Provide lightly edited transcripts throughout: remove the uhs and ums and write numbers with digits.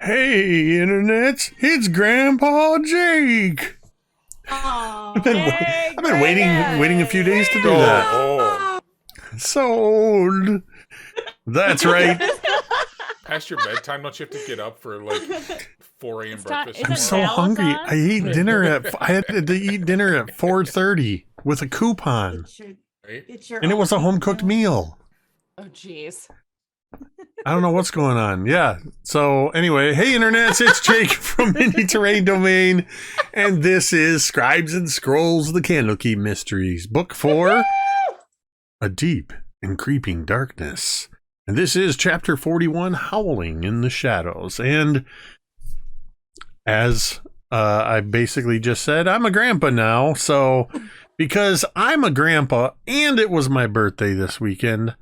Hey, Internet, it's Grandpa Jake. Aww. I've been waiting a few days to do that. Oh, So old. That's right. past your bedtime, don't you have to get up for like 4 a.m. breakfast? I'm Isn't so Dallas hungry. on? I had to eat dinner at 4:30 with a coupon, Right? and it was a home cooked meal. Oh, jeez. I don't know what's going on. Yeah. So anyway, hey Internet, it's Jake from Mini Terrain Domain, and this is Scribes and Scrolls: The Candlekeep Mysteries, Book 4, A Deep and Creeping Darkness. And this is Chapter 41, Howling in the Shadows. And as I basically just said, I'm a grandpa now. So because I'm a grandpa and it was my birthday this weekend,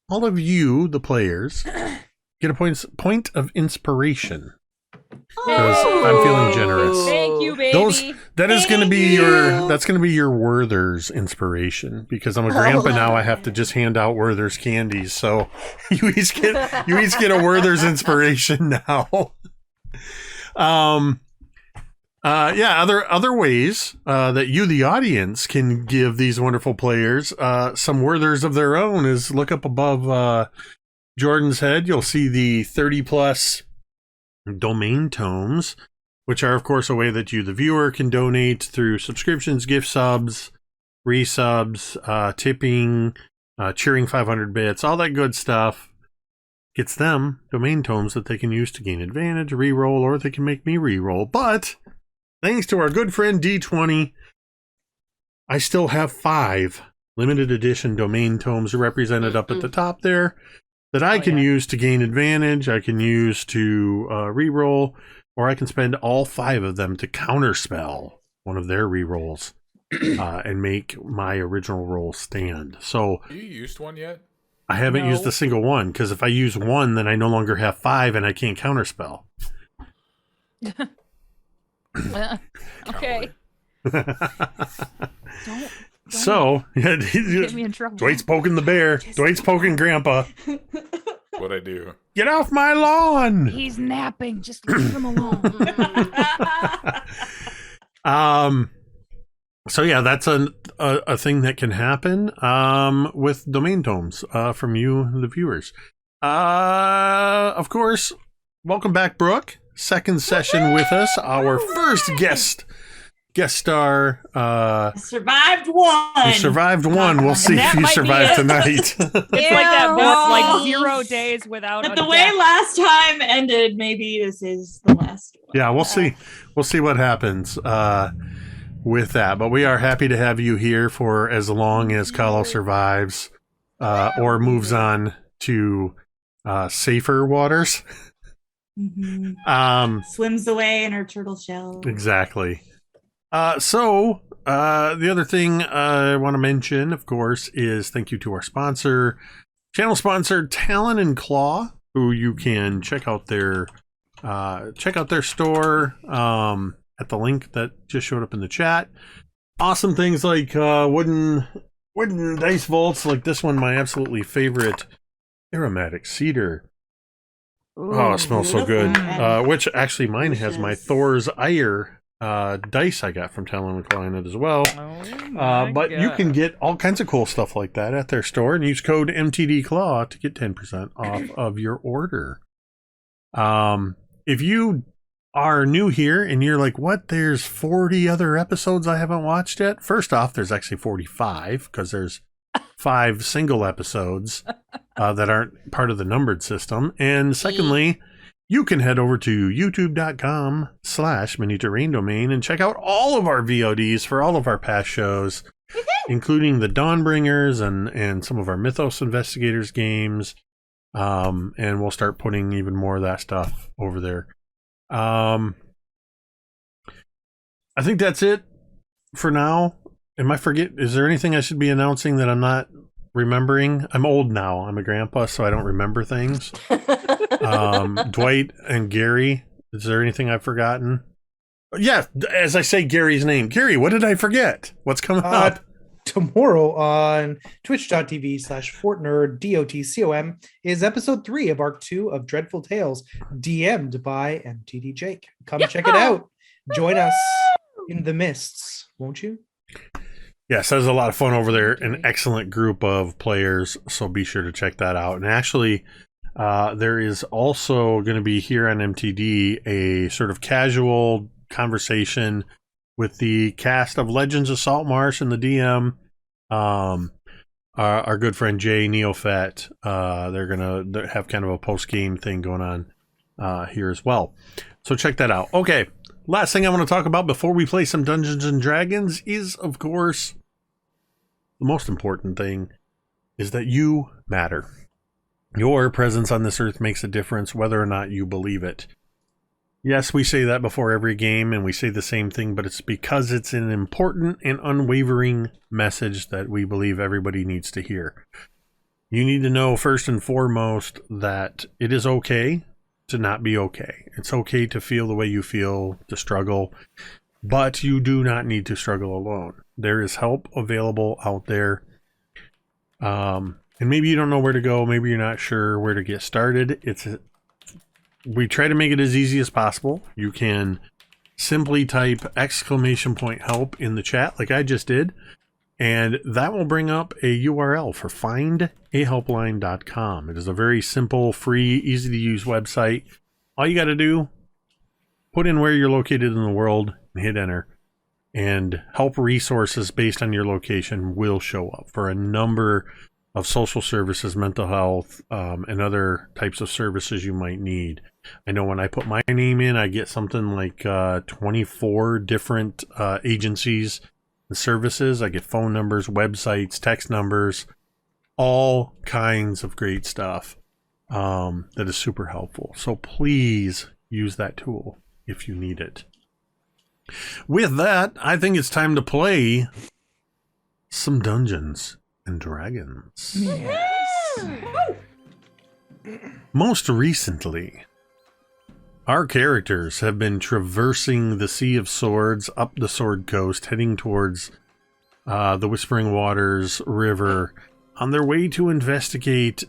all of you, the players, get a point of inspiration. Because I'm feeling generous. Thank you, baby. That's going to be your Werther's inspiration, because I'm a grandpa now. I have to just hand out Werther's candies, so you each get a Werther's inspiration now. Other ways that you, the audience, can give these wonderful players some Werther's of their own is look up above Jordan's head. You'll see the 30 plus domain tomes, which are of course a way that you, the viewer, can donate through subscriptions, gift subs, resubs, tipping, cheering 500 bits, all that good stuff. Gets them domain tomes that they can use to gain advantage, reroll, or they can make me reroll. But thanks to our good friend D20, I still have 5 limited edition domain tomes represented up at the top there that I can use to gain advantage, I can use to reroll, or I can spend all 5 of them to counterspell one of their rerolls and make my original roll stand. So, Have you used one yet? I haven't used a single one, because if I use one, then I no longer have 5 and I can't counterspell. Okay. So, Get me in trouble. Dwight's poking the bear. Dwight's poking Grandpa. What'd I do? Get off my lawn! He's napping. Just leave him alone. So yeah, that's a thing that can happen with domain tomes from you, the viewers. Of course, welcome back, Brooke. Second session with us. Our first guest star. Survived one. You survived one. We'll see if you survive tonight. It's like that book, like 0 days without But a the way death. last time ended, maybe this is the last one. Yeah, we'll see. We'll see what happens with that. But we are happy to have you here for as long as Kahlo survives or moves on to safer waters. Mm-hmm. Swims away in her turtle shell. Exactly. So the other thing I want to mention, of course, is thank you to our sponsor, channel sponsor, Talon and Claw, who you can check out their store at the link that just showed up in the chat. Awesome things like wooden dice vaults, like this one, my absolutely favorite aromatic cedar. Oh, it smells so good. Which actually mine has my Thor's Ire dice I got from Talon and Claw in it as well. But you can get all kinds of cool stuff like that at their store and use code MTDClaw to get 10% off of your order. If you are new here and you're like, what, there's 40 other episodes I haven't watched yet? First off, there's actually 45 because there's 5 single episodes that aren't part of the numbered system. And secondly, you can head over to youtube.com/miniterraindomain and check out all of our VODs for all of our past shows, including the Dawnbringers and some of our Mythos Investigators games. And we'll start putting even more of that stuff over there. I think that's it for now. Is there anything I should be announcing that I'm not remembering? I'm old now. I'm a grandpa, so I don't remember things. Dwight and Gary, is there anything I've forgotten? Yeah, as I say Gary's name. Gary, what did I forget? What's coming up? tomorrow on twitch.tv/fortnerd.dotcom is episode 3 of Arc 2 of Dreadful Tales, DM'd by MTD Jake. Come check it out. Join us in the mists, won't you? Yes, there's a lot of fun over there. An excellent group of players, so be sure to check that out. And actually, there is also going to be here on MTD a sort of casual conversation with the cast of Legends of Saltmarsh and the DM, our good friend Jay Neofet. They're going to have kind of a post-game thing going on here as well. So check that out. Okay, last thing I want to talk about before we play some Dungeons and Dragons is, of course, the most important thing is that you matter. Your presence on this earth makes a difference whether or not you believe it. Yes, we say that before every game, and we say the same thing, but it's because it's an important and unwavering message that we believe everybody needs to hear. You need to know first and foremost that it is okay to not be okay. It's okay to feel the way you feel, to struggle, but you do not need to struggle alone. There is help available out there. And maybe you don't know where to go. Maybe you're not sure where to get started. We try to make it as easy as possible. You can simply type !help in the chat like I just did, and that will bring up a URL for findahelpline.com. It is a very simple, free, easy to use website. All you got to do, put in where you're located in the world and hit enter, and help resources based on your location will show up for a number of social services, mental health, and other types of services you might need. I know when I put my name in, I get something like 24 different agencies and services. I get phone numbers, websites, text numbers, all kinds of great stuff that is super helpful. So please use that tool if you need it. With that, I think it's time to play some Dungeons and Dragons. Yes. Most recently, our characters have been traversing the Sea of Swords up the Sword Coast, heading towards the Whispering Waters River on their way to investigate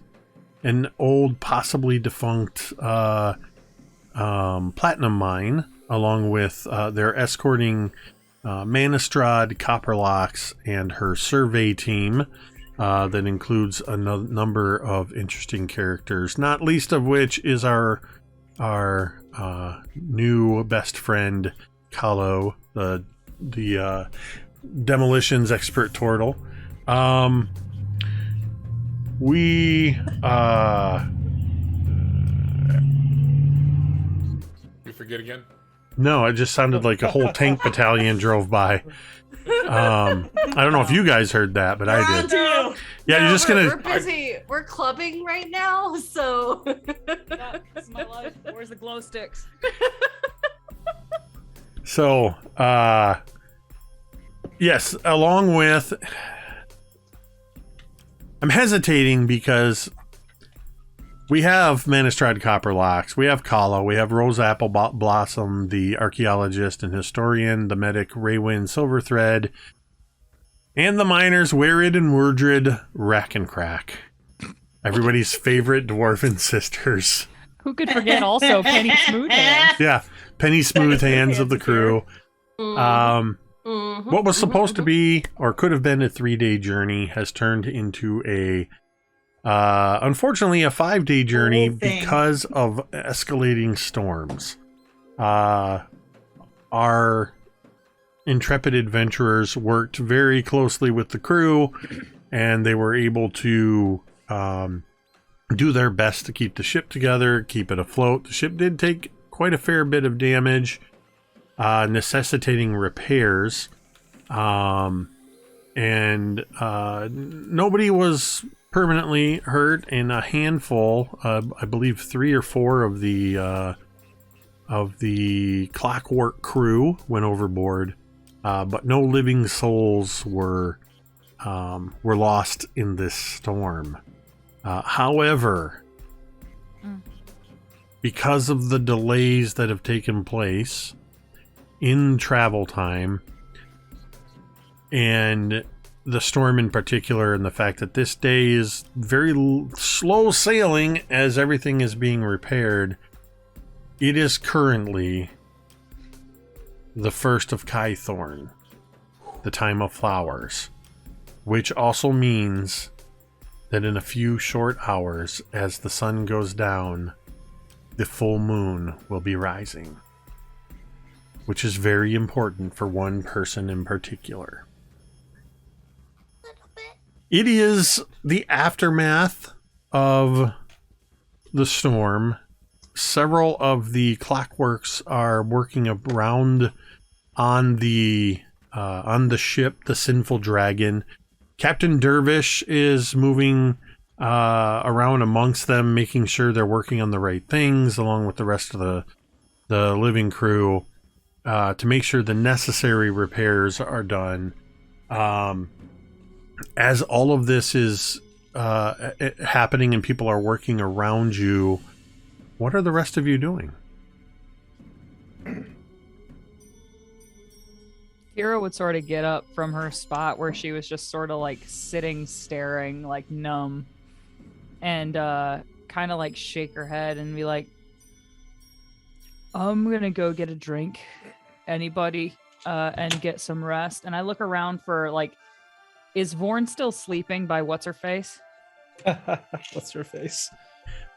an old, possibly defunct platinum mine, along with their escorting Manistrad Copperlocks and her survey team that includes a number of interesting characters, not least of which is our new best friend Kahlo, the demolitions expert Tortle. You forget again? No, it just sounded like a whole tank battalion drove by. I don't know if you guys heard that, but I did. Yeah, you're just We're gonna. busy. We're clubbing right now, so. That's my life. Where's the glow sticks? So, yes, along with. I'm hesitating because we have Manistrad Copperlocks, we have Kahlo, we have Rose Apple Blossom, the archaeologist and historian, the medic Raywin Silverthread, and the miners Werid and Wordred Rack and Crack. Everybody's favorite dwarven sisters. Who could forget also Penny Smoothhands? Yeah, Penny Smoothhands of the crew. What was supposed to be, or could have been, a 3-day journey has turned into unfortunately, a 5-day journey because of escalating storms. Our intrepid adventurers worked very closely with the crew, and they were able to do their best to keep the ship together, keep it afloat. The ship did take quite a fair bit of damage, necessitating repairs, and nobody was permanently hurt, and a handful, I believe 3 or 4 of the Clockwork crew went overboard, but no living souls were lost in this storm. However, because of the delays that have taken place in travel time, and the storm in particular and the fact that this day is very slow sailing as everything is being repaired. It is currently the first of Kythorn, the time of flowers, which also means that in a few short hours, as the sun goes down, the full moon will be rising, which is very important for one person in particular. It is the aftermath of the storm. Several of the clockworks are working around on the ship, the Sinful Dragon. Captain Dervish is moving around amongst them, making sure they're working on the right things, along with the rest of the living crew, to make sure the necessary repairs are done. As all of this is happening and people are working around you, what are the rest of you doing? Kira would sort of get up from her spot where she was just sort of like sitting, staring, like numb, and kind of like shake her head and be like, I'm gonna go get a drink. Anybody? And get some rest. And I look around for like, is Vorn still sleeping by what's her face? What's her face?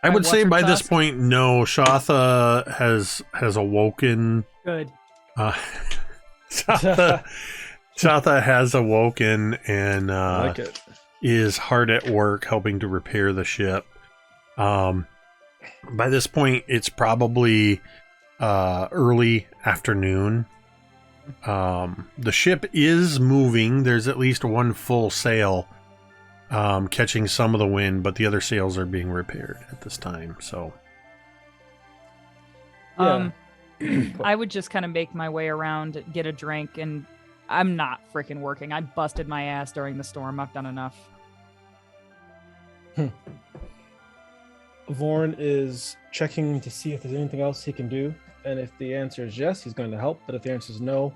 I would What's say her by this tusk? point, no. Shatha has awoken. Good. Shatha has awoken and I like it. is hard at work helping to repair the ship. By this point, it's probably early afternoon. The ship is moving. There's at least one full sail catching some of the wind, but the other sails are being repaired at this time. So, I would just kind of make my way around, get a drink, and I'm not freaking working. I busted my ass during the storm. I've done enough. Vorn is checking to see if there's anything else he can do, and if the answer is yes, he's going to help. But if the answer is no,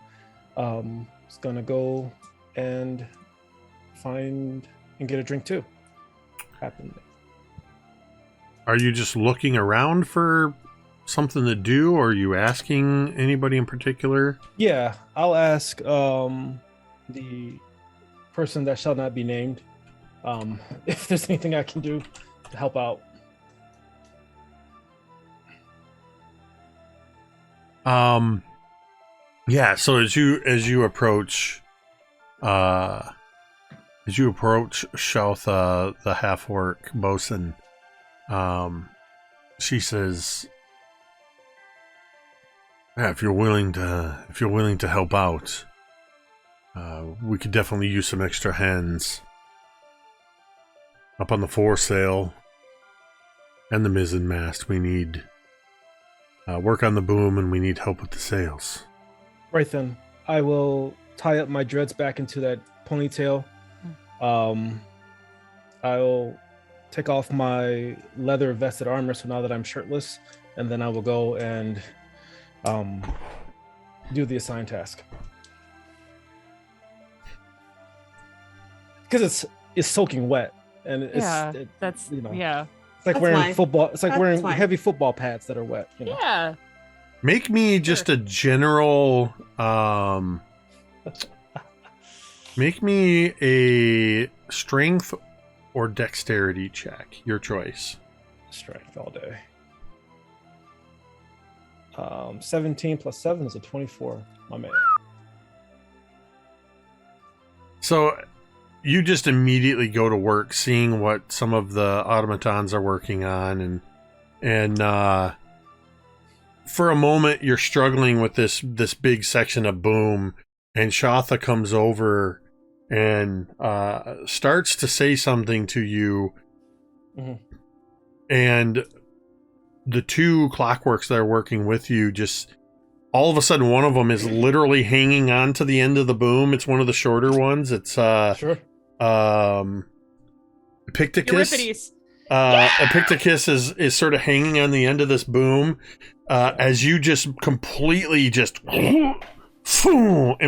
he's going to go and find and get a drink too. are you just looking around for something to do, or are you asking anybody in particular? Yeah, I'll ask the person that shall not be named if there's anything I can do to help out. Yeah, so as you approach Shoutha, the half-orc bosun, she says, yeah, if you're willing to help out, we could definitely use some extra hands up on the foresail and the mizzen mast. We need work on the boom, and we need help with the sails. Right then, I will tie up my dreads back into that ponytail. I'll take off my leather vested armor, so now that I'm shirtless, and then I will go and do the assigned task. Because it's soaking wet, and it's Yeah, that's yeah. It's like That's wearing fine. football. It's like That's wearing fine. heavy football pads that are wet. You know? Yeah. Make me just a general make me a strength or dexterity check, your choice. Strength all day. 17 plus 7 is a 24, my man. So you just immediately go to work, seeing what some of the automatons are working on, and for a moment you're struggling with this big section of boom, and Shatha comes over and starts to say something to you, and the two clockworks that are working with you just all of a sudden, one of them is literally hanging on to the end of the boom. It's one of the shorter ones. It's Sure. Epicticus. Euripides. Epicticus is sort of hanging on the end of this boom as you just completely just and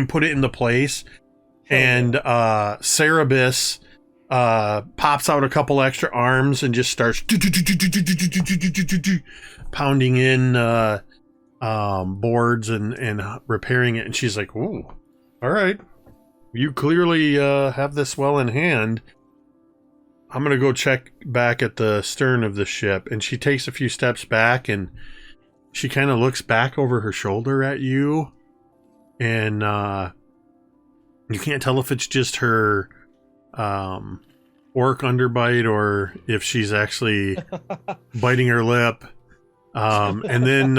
put it into place. and Cerebus pops out a couple extra arms and just starts pounding in boards and repairing it. And she's like, "Ooh, all right, you clearly have this well in hand. I'm gonna go check back at the stern of the ship." And she takes a few steps back and she kind of looks back over her shoulder at you, and you can't tell if it's just her orc underbite or if she's actually biting her lip. And then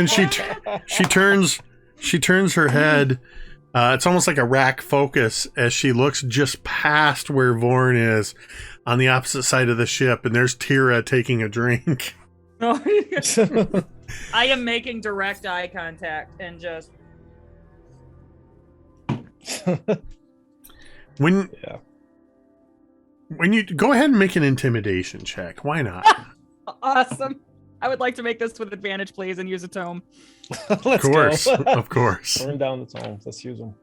she turns her head. It's almost like a rack focus as she looks just past where Vorn is on the opposite side of the ship, and there's Tira taking a drink. I am making direct eye contact and just. When you go ahead and make an intimidation check, why not? Awesome. I would like to make this with advantage, please, and use a tome. Of course, of course. Burn down the tomes. Let's use them.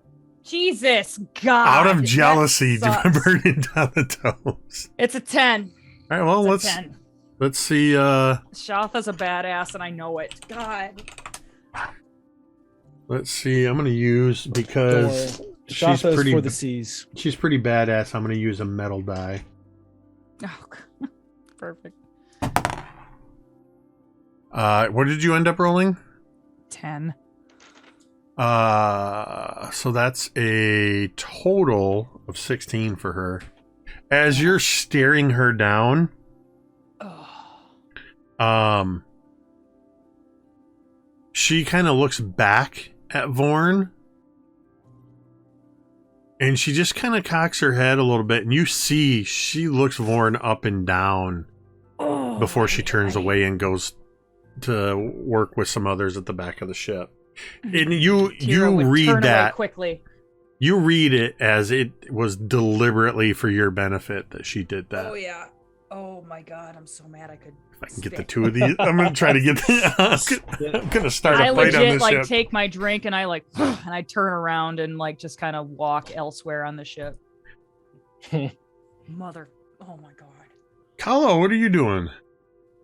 Jesus God! Out of jealousy, that sucks. burning down the toes. It's a 10. All right, well, It's a 10. let's see. Shatha's a badass, and I know it. God. Let's see. I'm gonna use because she's Shatha is pretty for the seas. she's pretty badass. I'm gonna use a metal die. Oh, perfect. What did you end up rolling? 10. So that's a total of 16 for her. As you're staring her down, she kind of looks back at Vorn, and she just kind of cocks her head a little bit, and you see she looks Vorn up and down before she turns away and goes to work with some others at the back of the ship. And you read turn away that quickly. You read it as it was deliberately for your benefit that she did that. Oh yeah. Oh my God, I'm so mad I could. If I can get the two of these, I'm gonna try to get. I'm gonna start a I fight on legit this like ship. take my drink and I like and I turn around and like just kind of walk elsewhere on the ship. Mother, oh my God. Kahlo, what are you doing?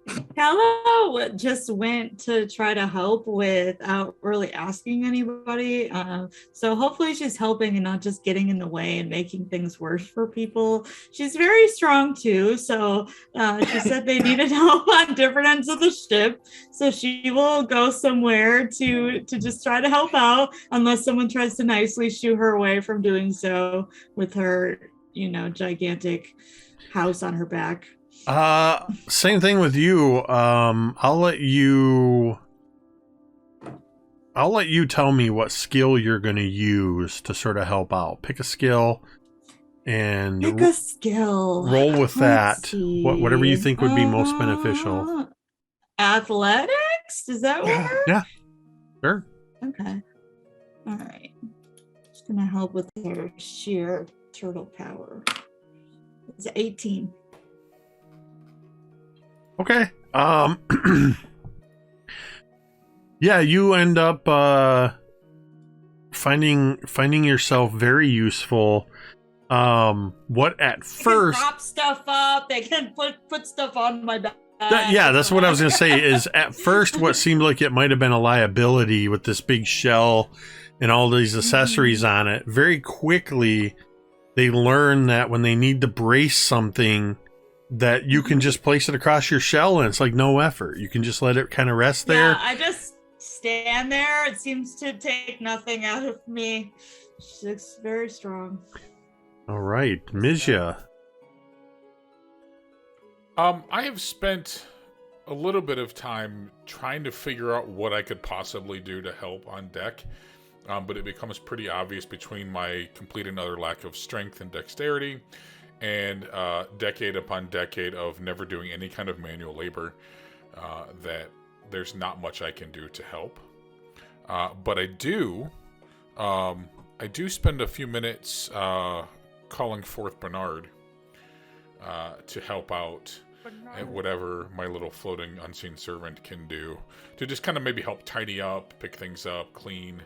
Kahlo just went to try to help without really asking anybody. So hopefully she's helping and not just getting in the way and making things worse for people. She's very strong too. So she said they needed help on different ends of the ship. So she will go somewhere to just try to help out unless someone tries to nicely shoo her away from doing so with her, gigantic house on her back. Same thing with you. I'll let you tell me what skill you're going to use to sort of help out. Pick a skill and Pick a skill. roll with Let's that. Whatever you think would be most see. beneficial. Athletics? Does that work? Yeah. Sure. Okay. All right. Just gonna help with her sheer turtle power. It's 18. Okay. Yeah, you end up finding yourself very useful. What at first They can prop stuff up. They can put stuff on my back. yeah, that's what I was gonna say. Is at first what seemed like it might have been a liability with this big shell and all these accessories on it. Very quickly, they learn that when they need to brace something, that you can just place it across your shell and it's like no effort. You can just let it kind of rest there. Yeah, I just stand there. It seems to take nothing out of me. She's very strong. All right, Mizya. I have spent a little bit of time trying to figure out what I could possibly do to help on deck, but it becomes pretty obvious between my complete and utter lack of strength and dexterity and decade upon decade of never doing any kind of manual labor that there's not much I can do to help. But I do spend a few minutes calling forth Bernard to help out at whatever my little floating unseen servant can do to just kind of maybe help tidy up, pick things up, clean,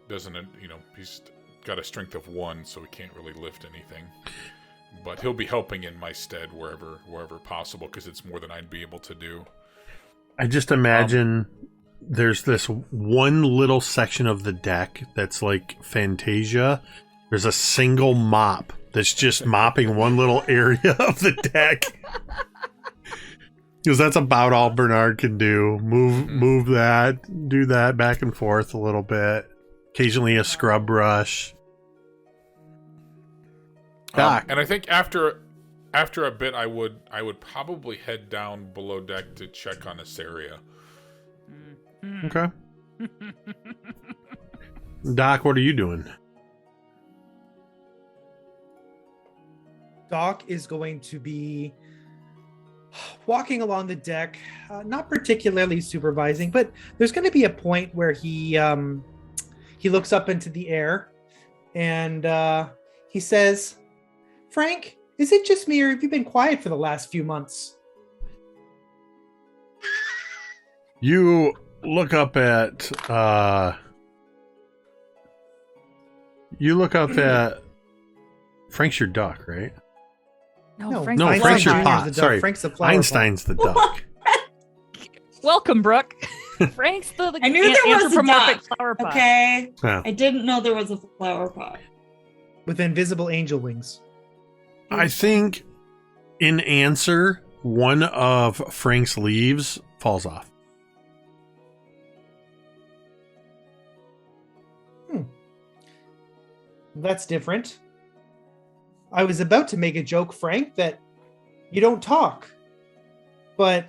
doesn't, he's got a strength of 1, so he can't really lift anything. But he'll be helping in my stead wherever possible, because it's more than I'd be able to do. I just imagine there's this one little section of the deck that's like Fantasia. There's a single mop that's just mopping one little area of the deck. Because that's about all Bernard can do. Move that, do that back and forth a little bit. Occasionally a scrub brush. Doc. And I think after a bit, I would probably head down below deck to check on Assyria. Okay. Doc, what are you doing? Doc is going to be walking along the deck, not particularly supervising, but there's going to be a point where he looks up into the air and he says, "Frank, is it just me, or have you been quiet for the last few months?" You look up at Frank's your duck, right? No, Frank's No, the Frank's your fly Einstein's pot. the duck. Sorry. Frank's the flower pot. Einstein's the duck. Welcome, Brooke. Frank's the I knew there was a anthropomorphic duck. flower pot. Okay. Yeah. I didn't know there was a flower pot. With invisible angel wings. I think in answer, one of Frank's leaves falls off. That's different. I was about to make a joke, Frank, that you don't talk. But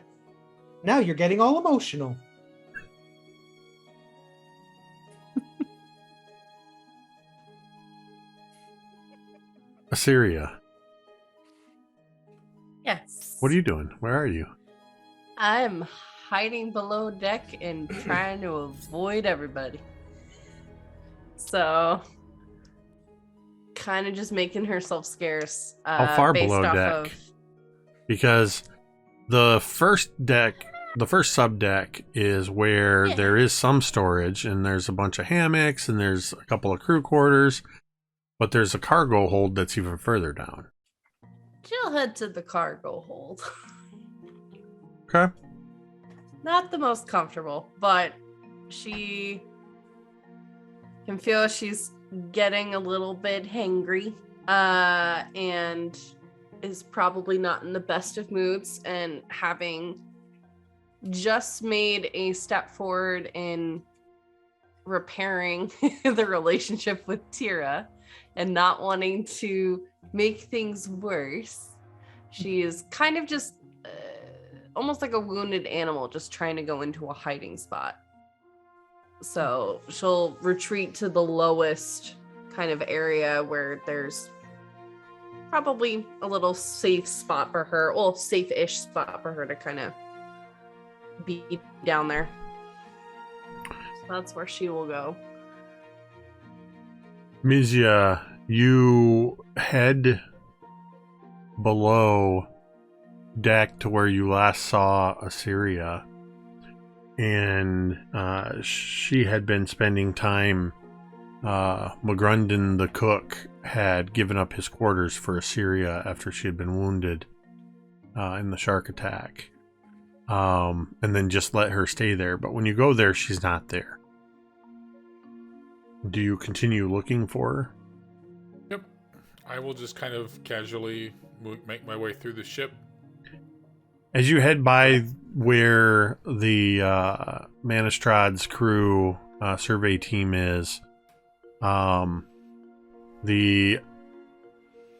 now you're getting all emotional. Assyria, Yes. what are you doing? Where are you? I'm hiding below deck and trying to avoid everybody. So, kind of just making herself scarce. How far based below off deck? of- Because the first sub deck is where Yeah. there is some storage and there's a bunch of hammocks and there's a couple of crew quarters, but there's a cargo hold that's even further down. She'll head to the cargo hold. Okay. Not the most comfortable, but she can feel she's getting a little bit hangry, and is probably not in the best of moods, and having just made a step forward in repairing the relationship with Tira and not wanting to make things worse. She is kind of just almost like a wounded animal, just trying to go into a hiding spot. So she'll retreat to the lowest kind of area where there's probably a little safe spot for her, well, safe-ish spot for her to kind of be down there. So that's where she will go. Mizia, you head below deck to where you last saw Assyria, and she had been spending time. McGrundon the cook had given up his quarters for Assyria after she had been wounded in the shark attack, and then just let her stay there. But when you go there, she's not there. Do you continue looking for her? Yep. I will just kind of casually make my way through the ship. As you head by where the Manistrad's crew survey team is, the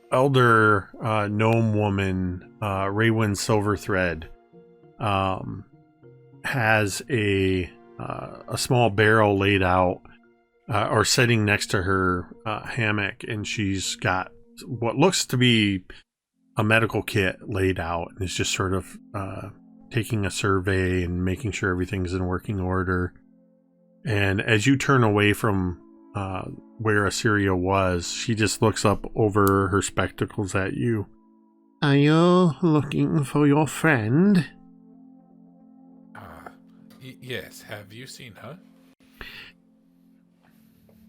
elder gnome woman, Raywin Silverthread, has a small barrel laid out or sitting next to her hammock, and she's got what looks to be a medical kit laid out, and is just sort of taking a survey and making sure everything's in working order. And as you turn away from where Assyria was, she just looks up over her spectacles at you. Are you looking for your friend? Yes, have you seen her?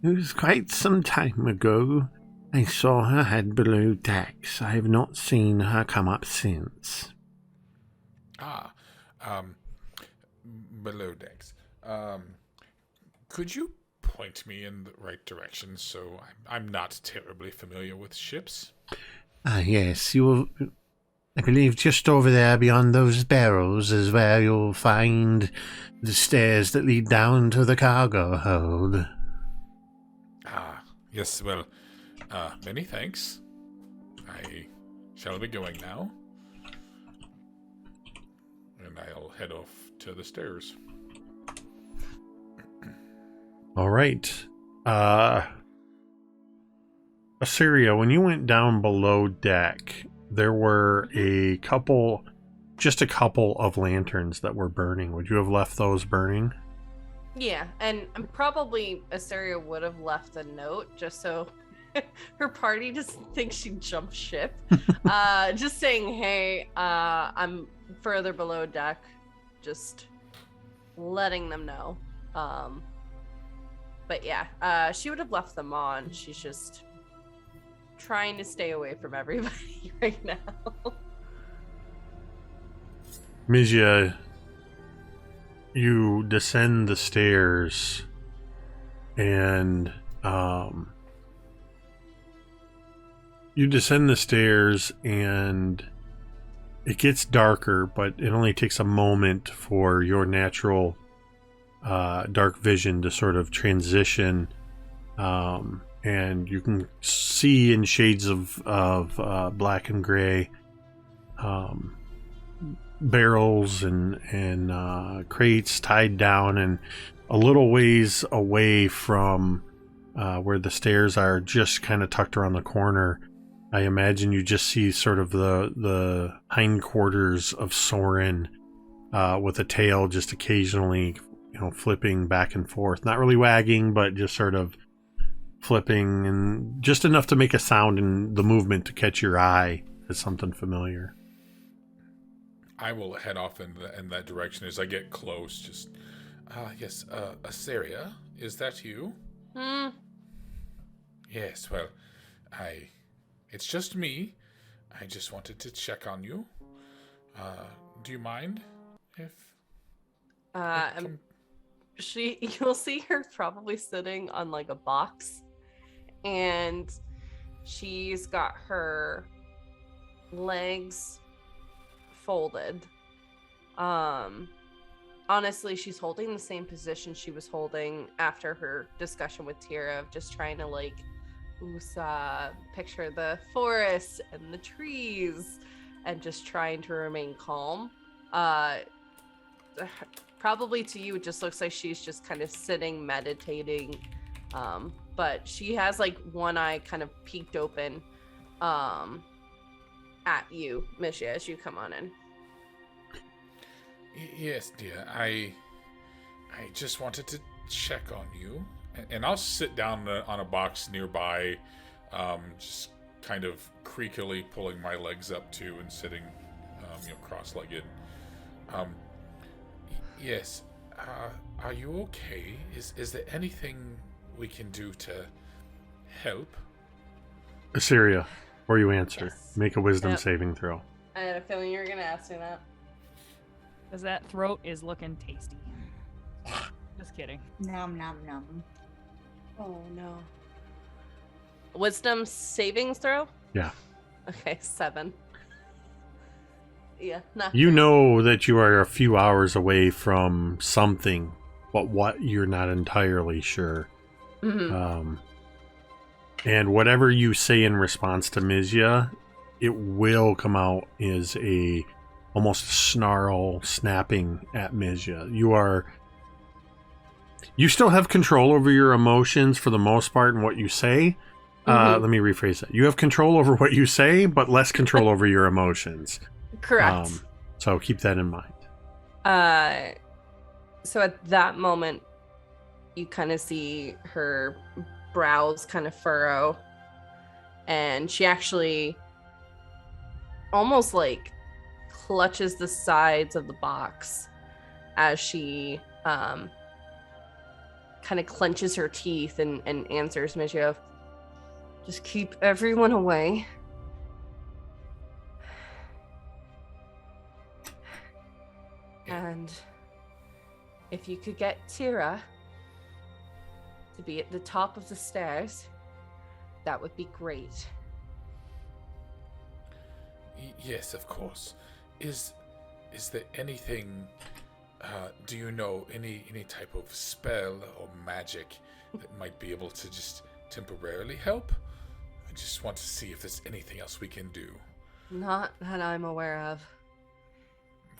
It was quite some time ago. I saw her head below decks. I have not seen her come up since. Below decks. Could you point me in the right direction so I'm not terribly familiar with ships? Yes, I believe just over there beyond those barrels is where you'll find the stairs that lead down to the cargo hold. Yes, well, many thanks. I shall be going now. And I'll head off to the stairs. All right. Assyria, when you went down below deck, there were just a couple of lanterns that were burning. Would you have left those burning? Yeah, and probably Assyria would have left a note just so her party doesn't think she jumped ship. Just saying, hey, I'm further below deck. Just letting them know. But yeah, she would have left them on. She's just trying to stay away from everybody right now. Mizia, you descend the stairs and it gets darker, but it only takes a moment for your natural dark vision to sort of transition, and you can see in shades of black and gray barrels and crates tied down, and a little ways away from where the stairs are, just kind of tucked around the corner, I imagine you just see sort of the hindquarters of Soren with a tail just occasionally, flipping back and forth, not really wagging, but just sort of flipping, and just enough to make a sound in the movement to catch your eye as something familiar. I will head off in that direction as I get close. Just, yes, Assyria, is that you? Yes, well, it's just me. I just wanted to check on you. Do you mind if... You'll see her probably sitting on like a box, and she's got her legs folded. Honestly, she's holding the same position she was holding after her discussion with Tira of just trying to like picture the forest and the trees and just trying to remain calm. Probably to you, it just looks like she's just kind of sitting, meditating. But she has like one eye kind of peeked open at you, Misha, as you come on in. Yes, dear. I just wanted to check on you. And I'll sit down on a box nearby, just kind of creakily pulling my legs up too and sitting, cross-legged. Yes. Are you okay? Is there anything we can do to help? Assyria, before you answer, Yes. make a wisdom saving throw. I had a feeling you were going to ask me that. Because that throat is looking tasty. Just kidding. Nom nom nom. Oh, no. Wisdom savings throw? Yeah. Okay, 7. Yeah, not You know that you are a few hours away from something, but what, you're not entirely sure. Mm-hmm. And whatever you say in response to Mizia, it will come out as almost a snarl snapping at Mizia. You still have control over your emotions for the most part and what you say. Let me rephrase that. You have control over what you say, but less control over your emotions. Correct. So keep that in mind. So at that moment, you kind of see her brows kind of furrow, and she actually almost like clutches the sides of the box as she kind of clenches her teeth and answers Mishio. Just keep everyone away. And if you could get Tira to be at the top of the stairs, that would be great. Yes, of course. Is there anything, do you know any type of spell or magic that might be able to just temporarily help? I just want to see if there's anything else we can do. Not that I'm aware of.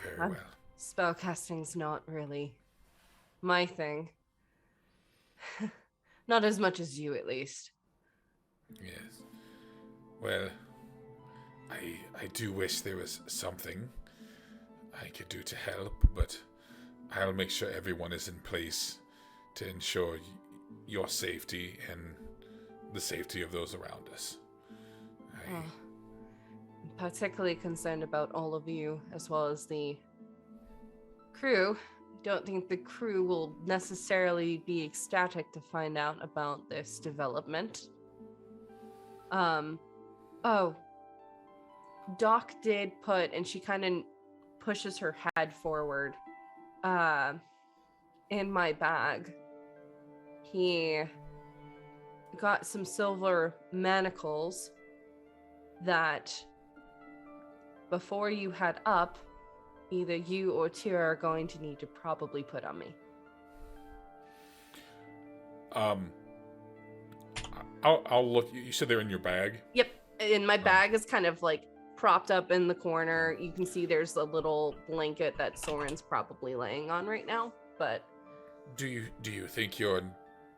Very well. Spellcasting's not really my thing. Not as much as you, at least. Yes. Well, I do wish there was something I could do to help, but I'll make sure everyone is in place to ensure your safety and the safety of those around us. I'm particularly concerned about all of you, as well as the crew. Don't think the crew will necessarily be ecstatic to find out about this development. Oh, Doc did put, and she kind of pushes her head forward, in my bag. He got some silver manacles that before you head up, either you or Tira are going to need to probably put on me. I'll look. You said they're in your bag? Yep. And my bag is kind of like propped up in the corner. You can see there's a little blanket that Soren's probably laying on right now, but Do you think you're in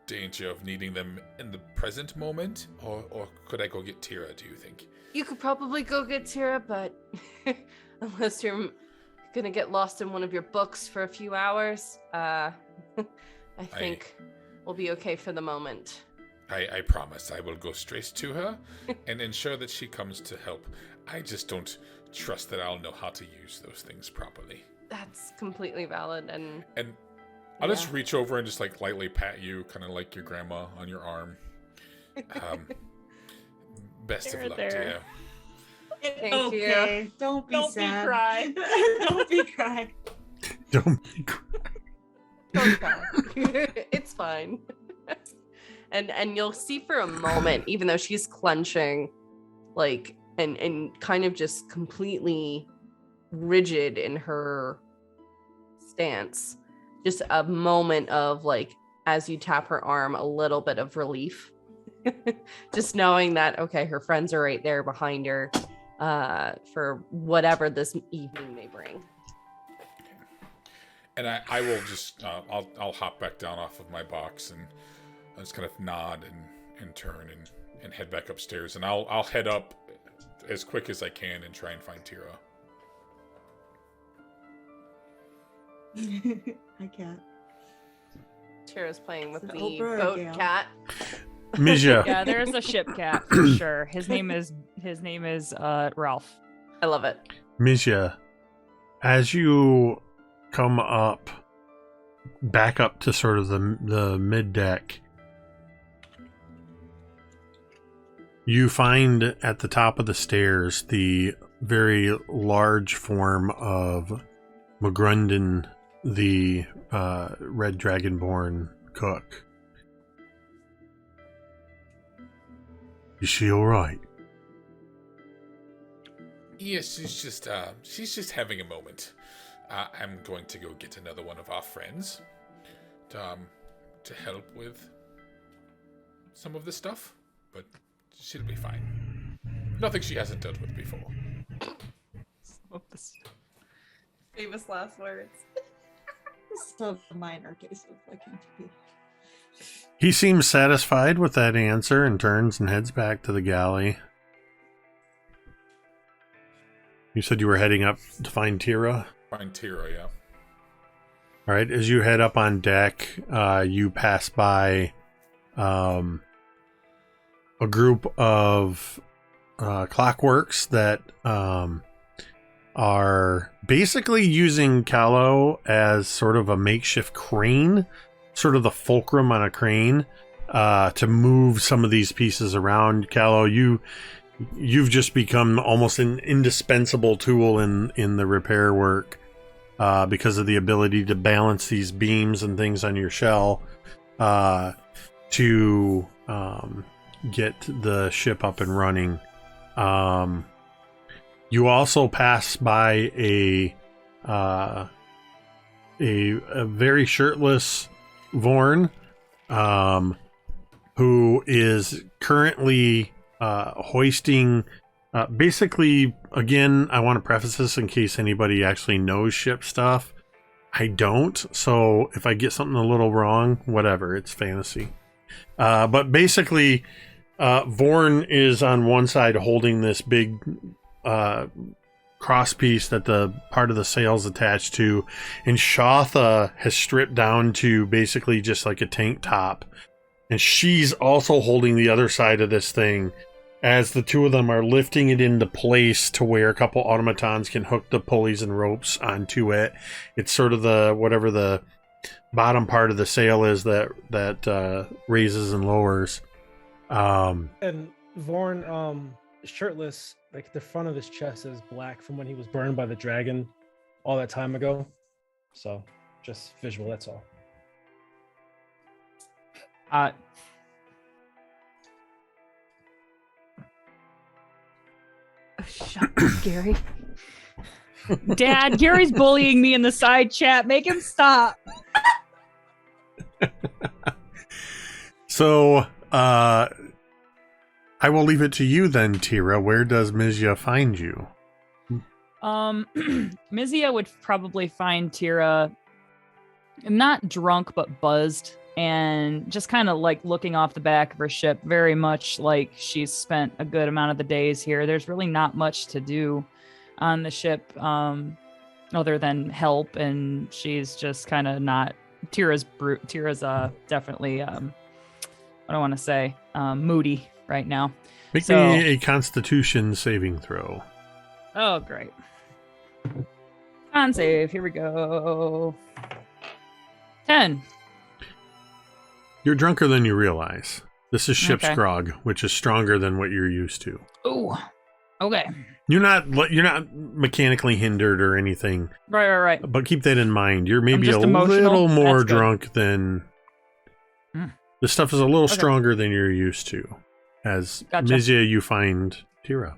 danger of needing them in the present moment? Or could I go get Tira, do you think? you could probably go get Tira, but unless you're gonna get lost in one of your books for a few hours, I think we'll be okay for the moment. I promise I will go straight to her and ensure that she comes to help. I just don't trust that I'll know how to use those things properly. That's completely valid, and I'll just reach over and just like lightly pat you, kind of like your grandma on your arm. Best of luck, dear. thank you. Okay, don't be sad. cry. Don't be crying. Don't be cr- Don't cry. It's fine. And you'll see for a moment, even though she's clenching, like, and kind of just completely rigid in her stance, just a moment of, like, as you tap her arm, a little bit of relief. Just knowing that, okay, her friends are right there behind her for whatever this evening may bring. And I will just, I'll hop back down off of my box and I'll just kind of nod and turn and head back upstairs. And I'll head up as quick as I can and try and find Tira. I can't. Tira's playing with the Oprah boat Gale. cat. Misha. Yeah, there's a ship cat for sure. His name is Ralph. I love it. Misha, as you come up, back up to sort of the mid deck, you find at the top of the stairs the very large form of McGrundon, the red dragonborn cook. Is she all right? Yes, she's just having a moment. I'm going to go get another one of our friends to help with some of this stuff, but she'll be fine. Nothing she hasn't dealt with before. Famous last words. This is a minor case of looking to be. He seems satisfied with that answer and turns and heads back to the galley. You said you were heading up to find Tira? Find Tira, yeah. All right, as you head up on deck, you pass by a group of clockworks that are basically using Kahlo as sort of a makeshift crane sort of the fulcrum on a crane to move some of these pieces around. Kahlo, you've just become almost an indispensable tool in the repair work because of the ability to balance these beams and things on your shell to get the ship up and running. You also pass by a very shirtless Vorn, who is currently hoisting. Basically, again, I want to preface this in case anybody actually knows ship stuff. I don't, so if I get something a little wrong, whatever, it's fantasy. But basically, Vorn is on one side holding this big cross piece that the part of the sail's attached to, and Shatha has stripped down to basically just like a tank top, and she's also holding the other side of this thing as the two of them are lifting it into place to where a couple automatons can hook the pulleys and ropes onto it. It's sort of the whatever the bottom part of the sail is that raises and lowers. And Vorn, shirtless, like the front of his chest is black from when he was burned by the dragon all that time ago. So just visual, that's all. Shut up, Gary. Dad, Gary's bullying me in the side chat. Make him stop. So, I will leave it to you then, Tira. Where does Mizia find you? Mizia would probably find Tira not drunk, but buzzed, and just kind of like looking off the back of her ship, very much like she's spent a good amount of the days here. There's really not much to do on the ship other than help, and she's just kind of not. Tira's definitely I don't want to say moody right now. Make me a Constitution saving throw. Oh, great. Con save. Here we go. 10. You're drunker than you realize. This is ship's Okay. grog, which is stronger than what you're used to. Ooh. Okay. You're not mechanically hindered or anything, Right. but keep that in mind. You're maybe a just emotional. little more That's good. drunk than this stuff is a little stronger than you're used to. As Gotcha. Mizia, you find Tira.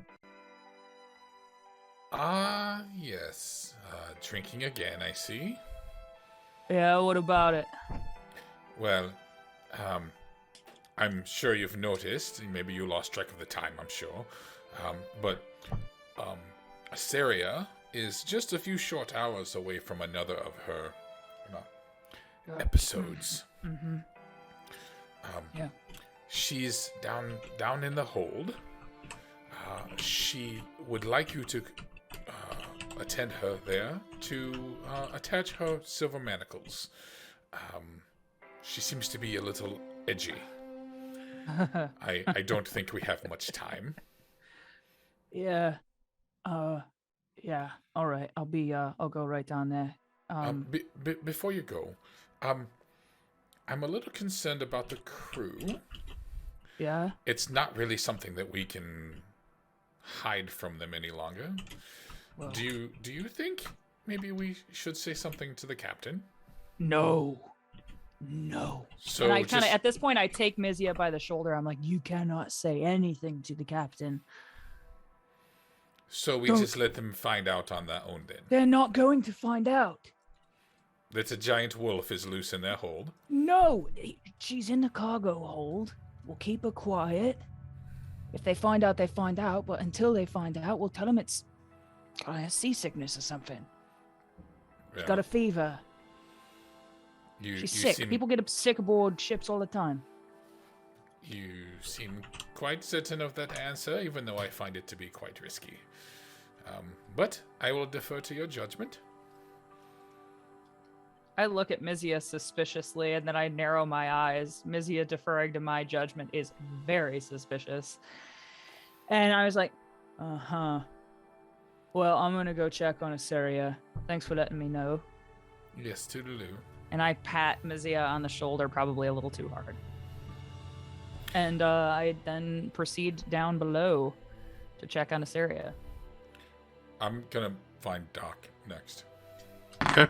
Yes. Drinking again, I see. Yeah, what about it? Well, I'm sure you've noticed, maybe you lost track of the time, I'm sure, but Asteria is just a few short hours away from another of her episodes. Mm-hmm. Yeah. She's down in the hold. She would like you to attend her there to attach her silver manacles. She seems to be a little edgy. I don't think we have much time. Yeah. Yeah. All right. I'll go right down there. Before you go, I'm a little concerned about the crew. Yeah. It's not really something that we can hide from them any longer. Well, Do you think maybe we should say something to the captain? No. So And I kind of, just- at this point, I take Mizia by the shoulder. I'm like, you cannot say anything to the captain. So we Don't- just let them find out on their own then. They're not going to find out. That a giant wolf is loose in their hold. No, she's in the cargo hold. We'll keep her quiet. If they find out, they find out. But until they find out, we'll tell them it's seasickness or something. Yeah. Got a fever. You She's sick. seem, People get sick aboard ships all the time. You seem quite certain of that answer, even though I find it to be quite risky. But I will defer to your judgment. I look at Mizia suspiciously, and then I narrow my eyes. Mizia deferring to my judgment is very suspicious. And I was like, uh-huh. Well, I'm going to go check on Asteria. Thanks for letting me know. Yes, toodaloo. And I pat Mizia on the shoulder probably a little too hard. And I then proceed down below to check on Assyria. I'm gonna find Doc next. Okay.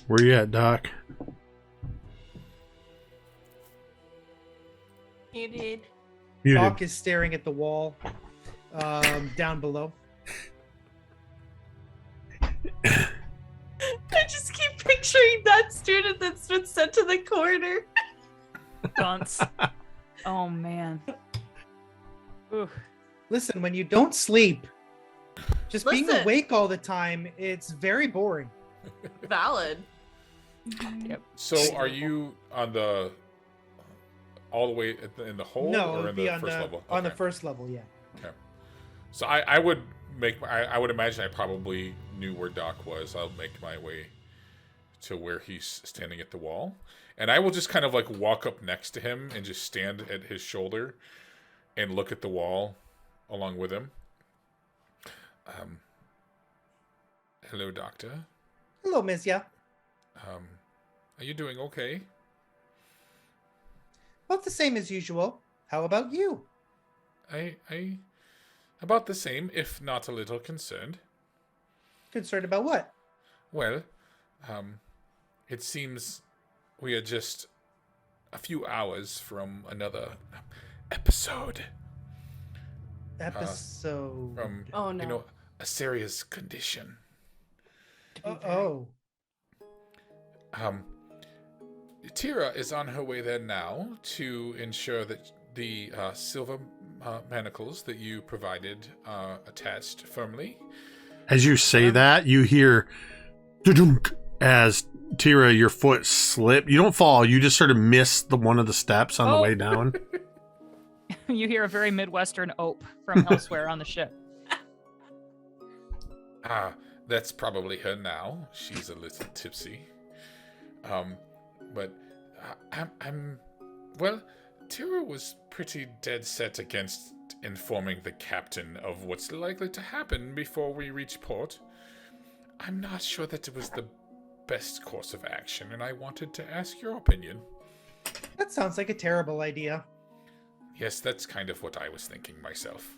Where you at, Doc? Muted. Muted. Doc is staring at the wall down below. I just keep picturing that student that's been sent to the corner. Dunce. Oh, man. Ooh. Listen, when you don't sleep, just being Listen. awake all the time, it's very boring. Valid. Yep. So are you on the all the way in the hole No, or it'd in be the on first the level? on the Okay. first level, yeah. Okay. So I would I would imagine I probably knew where Doc was. I'll make my way to where he's standing at the wall. And I will just kind of like walk up next to him and just stand at his shoulder and look at the wall along with him. Hello, Doctor. Hello, Mizia. Are you doing okay? About the same as usual. How about you? I about the same, if not a little concerned. Concerned about what? Well, it seems we are just a few hours from another episode. Episode. From, Oh, no. you know, Assyria's condition. Oh. Tira is on her way there now to ensure that the silver manacles that you provided are attached firmly. As you say that, you hear "dudunk" as Tira, your foot slip. You don't fall. You just sort of miss one of the steps on the Oh. way down. You hear a very Midwestern ope from elsewhere on the ship. That's probably her now. She's a little tipsy. But I'm well, Tira was pretty dead set against informing the captain of what's likely to happen before we reach port. I'm not sure that it was the best course of action, and I wanted to ask your opinion. That sounds like a terrible idea. Yes, that's kind of what I was thinking myself.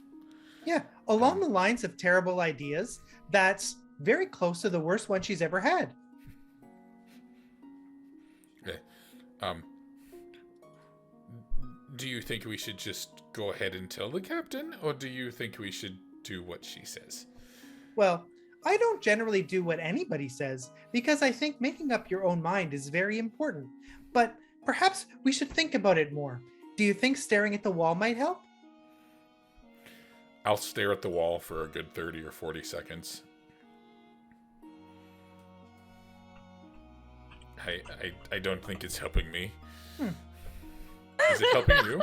Yeah, along the lines of terrible ideas, that's very close to the worst one she's ever had. Do you think we should just go ahead and tell the captain, or do you think we should do what she says? Well, I don't generally do what anybody says because I think making up your own mind is very important. But perhaps we should think about it more. Do you think staring at the wall might help? I'll stare at the wall for a good 30 or 40 seconds. I don't think it's helping me. Is it helping you?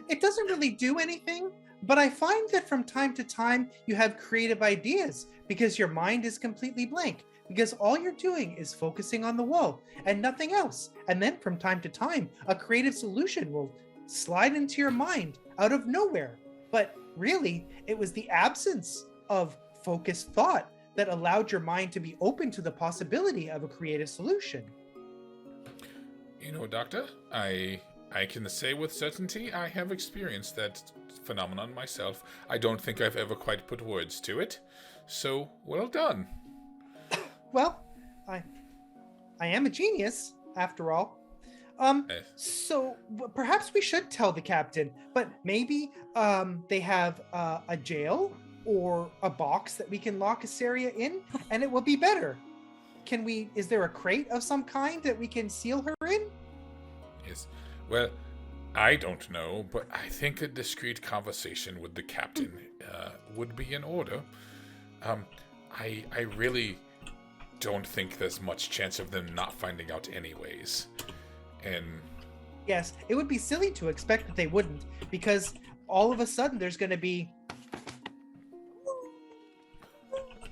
It doesn't really do anything, but I find that from time to time you have creative ideas because your mind is completely blank, because all you're doing is focusing on the wall and nothing else. And then from time to time, a creative solution will slide into your mind out of nowhere. But really, it was the absence of focused thought that allowed your mind to be open to the possibility of a creative solution. You know, Doctor, I can say with certainty I have experienced that phenomenon myself. I don't think I've ever quite put words to it. So, well done. Well, I am a genius, after all. So perhaps we should tell the captain, but maybe they have a jail or a box that we can lock Assyria in, and it will be better. Is there a crate of some kind that we can seal her in? Yes. Well, I don't know, but I think a discreet conversation with the captain would be in order. I really don't think there's much chance of them not finding out anyways. And Yes, it would be silly to expect that they wouldn't, because all of a sudden there's going to be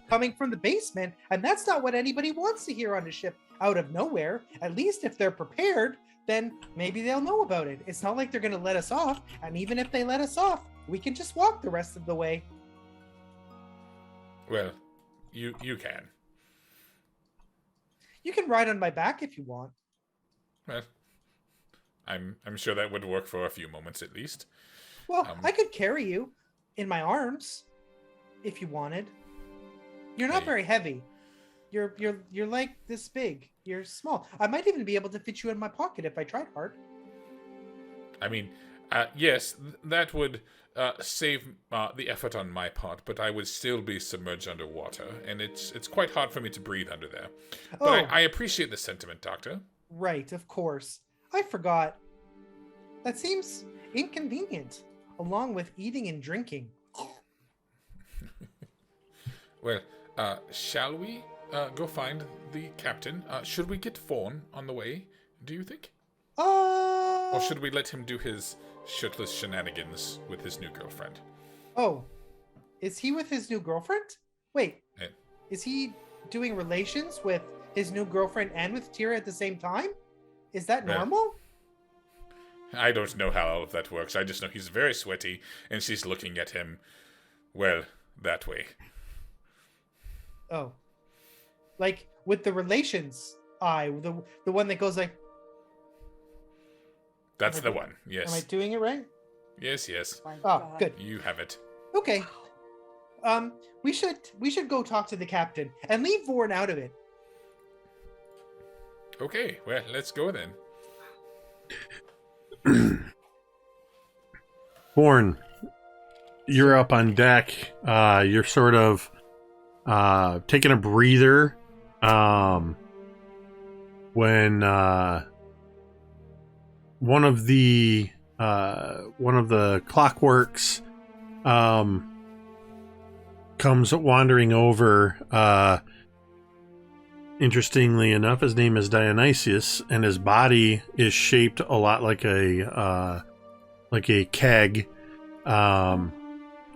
coming from the basement, and that's not what anybody wants to hear on a ship out of nowhere. At least if they're prepared, then maybe they'll know about it. It's not like they're going to let us off, and even if they let us off, we can just walk the rest of the way. well, you can. You can ride on my back if you want. Well, I'm sure that would work for a few moments at least. Well, I could carry you in my arms if you wanted. You're not very heavy. You're like this big. You're small. I might even be able to fit you in my pocket if I tried hard. I mean, yes, that would save the effort on my part, but I would still be submerged underwater, and it's quite hard for me to breathe under there. But I appreciate the sentiment, Doctor. Right, of course. I forgot. That seems inconvenient, along with eating and drinking. Well, shall we go find the captain? Should we get Fawn on the way, do you think? Or should we let him do his shirtless shenanigans with his new girlfriend? Oh, is he with his new girlfriend? Wait, is he doing relations with his new girlfriend and with Tira at the same time? Is that normal? I don't know how all of that works. I just know he's very sweaty, and she's looking at him, well, that way. Oh. Like, with the relations eye, the one that goes like... That's the one, yes. Am I doing it right? Yes. Oh, good. You have it. Okay. We should go talk to the captain and leave Vorn out of it. Okay, well, let's go then. Born, you're up on deck. You're sort of taking a breather when one of the clockworks comes wandering over. Interestingly enough, his name is Dionysius, and his body is shaped a lot like a keg, and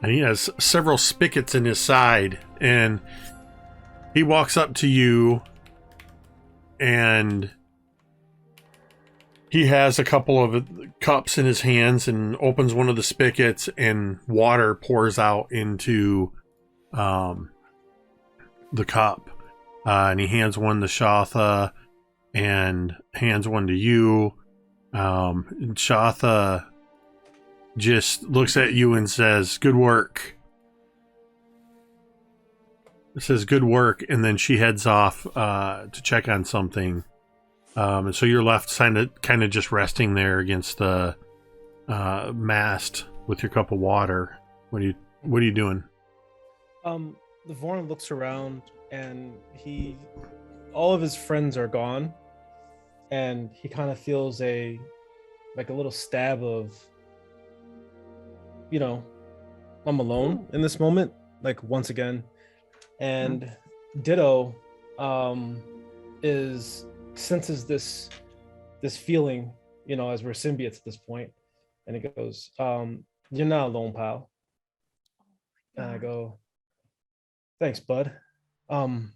he has several spigots in his side. And he walks up to you, and he has a couple of cups in his hands, and opens one of the spigots, and water pours out into the cup. And he hands one to Shatha and hands one to you. And Shatha just looks at you and says, "Good work." It says, "Good work," and then she heads off to check on something. And so you're left kind of just resting there against the mast with your cup of water. What are you doing? The Vorn looks around, and all of his friends are gone, and he kind of feels a little stab of, I'm alone in this moment, like once again. And Ditto senses this feeling, as we're symbiotes at this point, and he goes, "You're not alone, pal." And I go, "Thanks, bud." And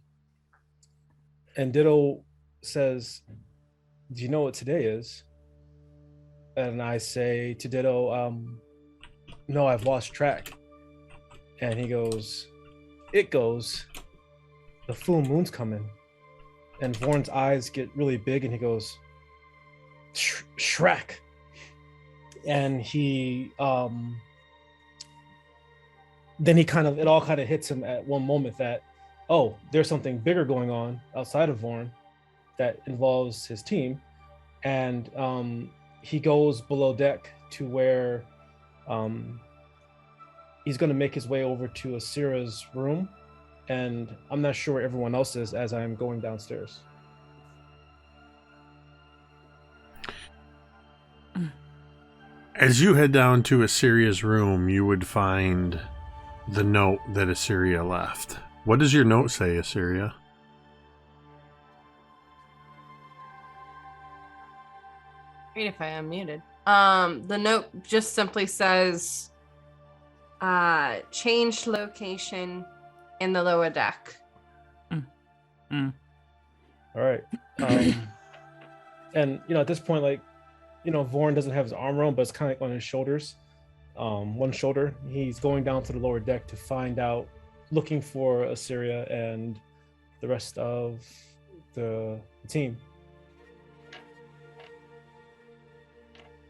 Ditto says, "Do you know what today is?" And I say to Ditto, "No, I've lost track." And he goes, the full moon's coming. And Vorn's eyes get really big, and he goes, "Shrek." And he, then it all kind of hits him at one moment that, oh, there's something bigger going on outside of Vorn that involves his team. And he goes below deck to where he's going to make his way over to Asira's room. And I'm not sure where everyone else is as I'm going downstairs. As you head down to Assyria's room, you would find the note that Assyria left. What does your note say, Assyria? Great if I unmuted. The note just simply says, change location in the lower deck. All right. And, at this point, Vorn doesn't have his arm around, but it's kind of on his shoulders. One shoulder. He's going down to the lower deck to find out, looking for Assyria and the rest of the team.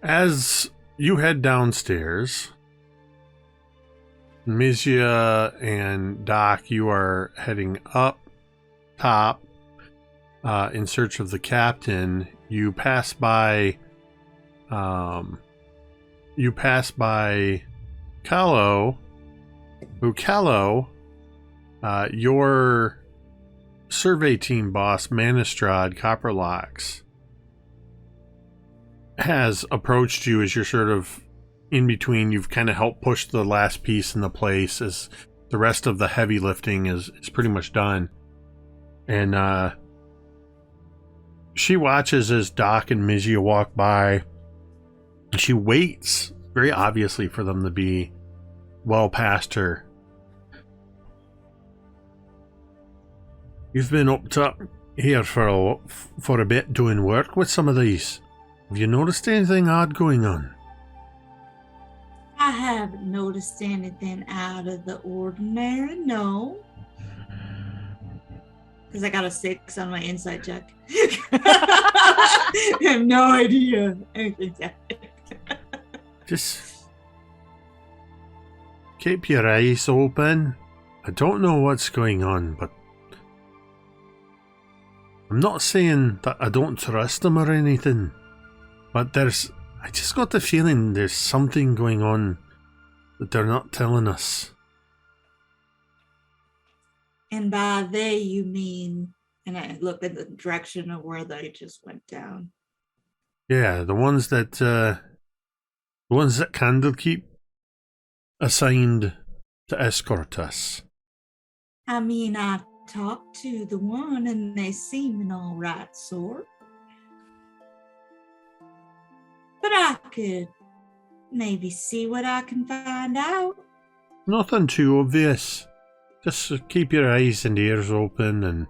As you head downstairs, Mizia and Doc, you are heading up top in search of the captain. You pass by Kahlo, your survey team boss, Manistrad Copperlocks, has approached you as you're sort of in between. You've kind of helped push the last piece into place as the rest of the heavy lifting is pretty much done. And she watches as Doc and Mizia walk by. She waits, very obviously, for them to be well past her. You've been up here for a bit doing work with some of these. Have you noticed anything odd going on? I haven't noticed anything out of the ordinary, no. Because I got a 6 on my insight check. I have no idea anything's happening. Just keep your eyes open. I don't know what's going on, but I'm not saying that I don't trust them or anything. But I just got the feeling there's something going on that they're not telling us. And by they, you mean, and I look in the direction of where they just went down. Yeah, the ones that Candlekeep assigned to escort us. I mean, I talked to the one and they seem an all right sort. But I could maybe see what I can find out. Nothing too obvious. Just keep your eyes and ears open, and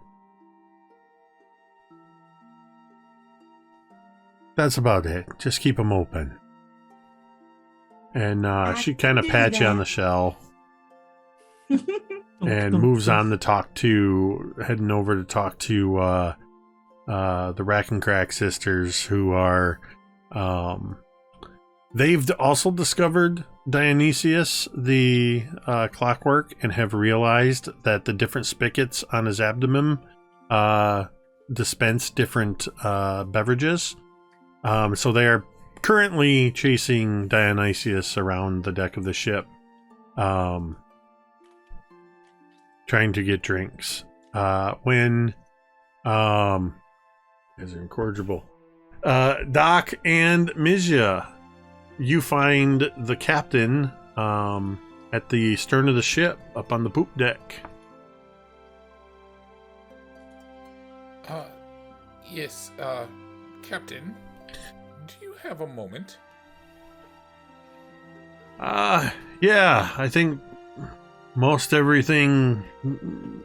that's about it. Just keep them open. And she kind of pats you on the shell and moves on to heading over to talk to the Rack and Crack sisters, who are they've also discovered Dionysius, the clockwork, and have realized that the different spigots on his abdomen dispense different beverages. So they are currently chasing Dionysius around the deck of the ship, trying to get drinks. When is incorrigible. Doc and Mizia, you find the captain at the stern of the ship, up on the poop deck. Yes, Captain, do you have a moment? Yeah, I think most everything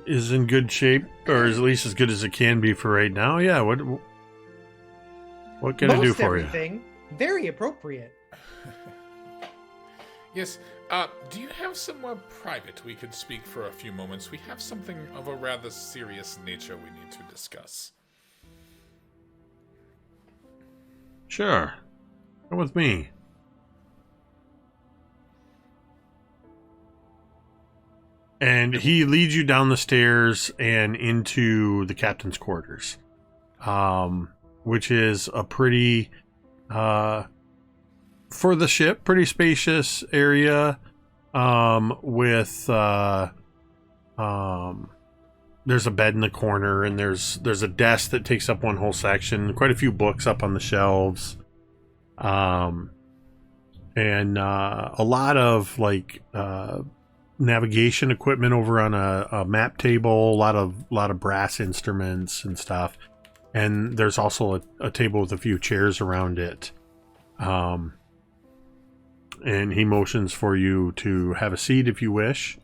is in good shape, or at least as good as it can be for right now. Yeah, what can I do for you? Everything. Very appropriate. Yes, do you have somewhere private we could speak for a few moments? We have something of a rather serious nature we need to discuss. Sure. Come with me. And he leads you down the stairs and into the captain's quarters, which is a pretty, for the ship, pretty spacious area, with, there's a bed in the corner, and there's a desk that takes up one whole section, quite a few books up on the shelves, and a lot of navigation equipment over on a map table, a lot of brass instruments and stuff, and there's also a table with a few chairs around it. And he motions for you to have a seat if you wish.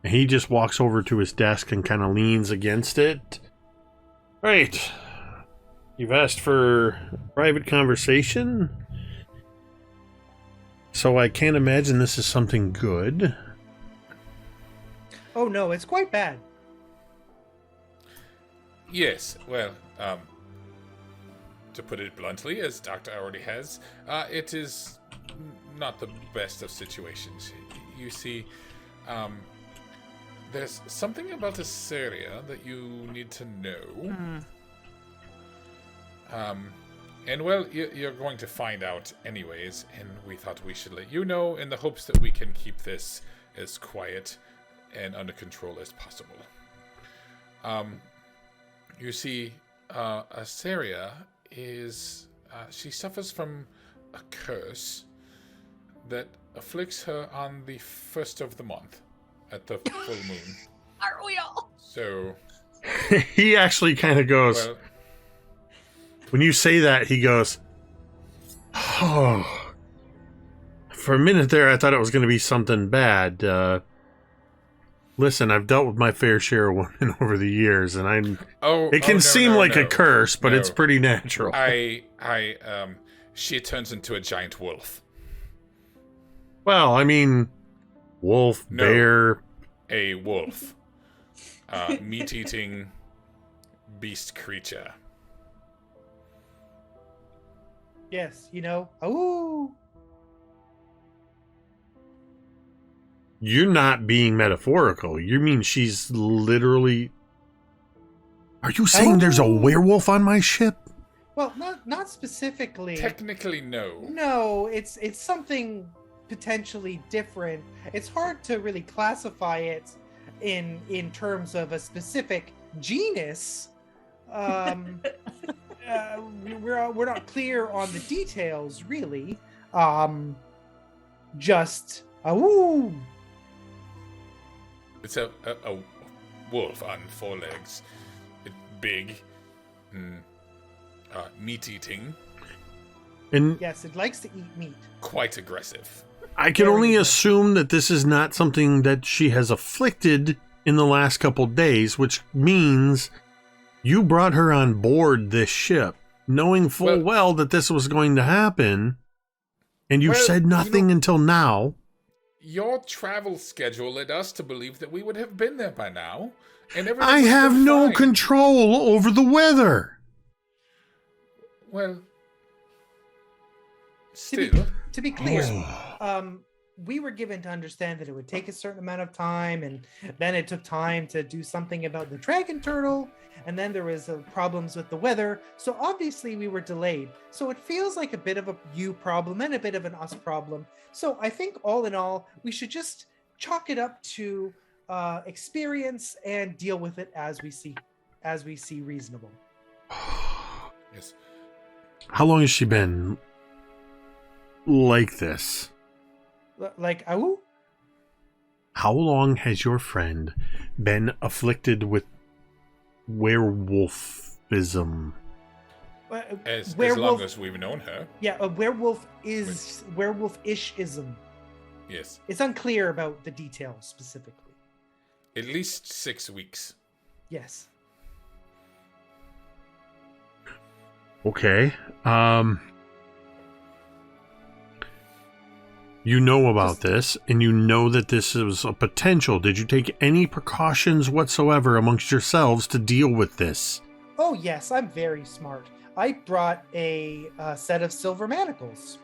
And he just walks over to his desk and kind of leans against it. Right. You've asked for private conversation, so I can't imagine this is something good. Oh no, it's quite bad. Yes, well, To put it bluntly, as Doctor already has, it is not the best of situations. You see, there's something about this area that you need to know. And well, you're going to find out anyways, and we thought we should let you know in the hopes that we can keep this as quiet and under control as possible. You see, Asaria is... she suffers from a curse that afflicts her on the 1st of the month, at the full moon. Are we all? So... He actually kind of goes... Well, when you say that, he goes... Oh... For a minute there, I thought it was going to be something bad. Listen, I've dealt with my fair share of women over the years, and it can seem like a curse, but it's pretty natural. She turns into a giant wolf. Well, I mean, wolf, bear... A wolf. Meat-eating beast creature. Yes, ooh. You're not being metaphorical. You mean she's literally... Are you saying there's a werewolf on my ship? Well, not specifically. Technically, no. No, it's something potentially different. It's hard to really classify it in terms of a specific genus. We're not clear on the details, really. Just woo. It's a wolf on 4 legs. It's big, meat-eating. And yes, it likes to eat meat. Quite aggressive. I can only assume that this is not something that she has afflicted in the last couple days, which means you brought her on board this ship, knowing full well that this was going to happen, and you said nothing until now. Your travel schedule led us to believe that we would have been there by now, and I have no control over the weather. Well, still, to be clear, we were given to understand that it would take a certain amount of time, and then it took time to do something about the dragon turtle, and then there was problems with the weather. So obviously we were delayed. So it feels like a bit of a you problem and a bit of an us problem. So I think all in all, we should just chalk it up to experience and deal with it as we see reasonable. Yes. How long has she been like this? Like, ow? How long has your friend been afflicted with werewolfism? As long as we've known her. Yeah, a werewolf is werewolf-ish-ism. Yes. It's unclear about the details specifically. At least 6 weeks. Yes. Okay. You know about this, and you know that this is a potential. Did you take any precautions whatsoever amongst yourselves to deal with this? Oh, yes, I'm very smart. I brought a set of silver manacles.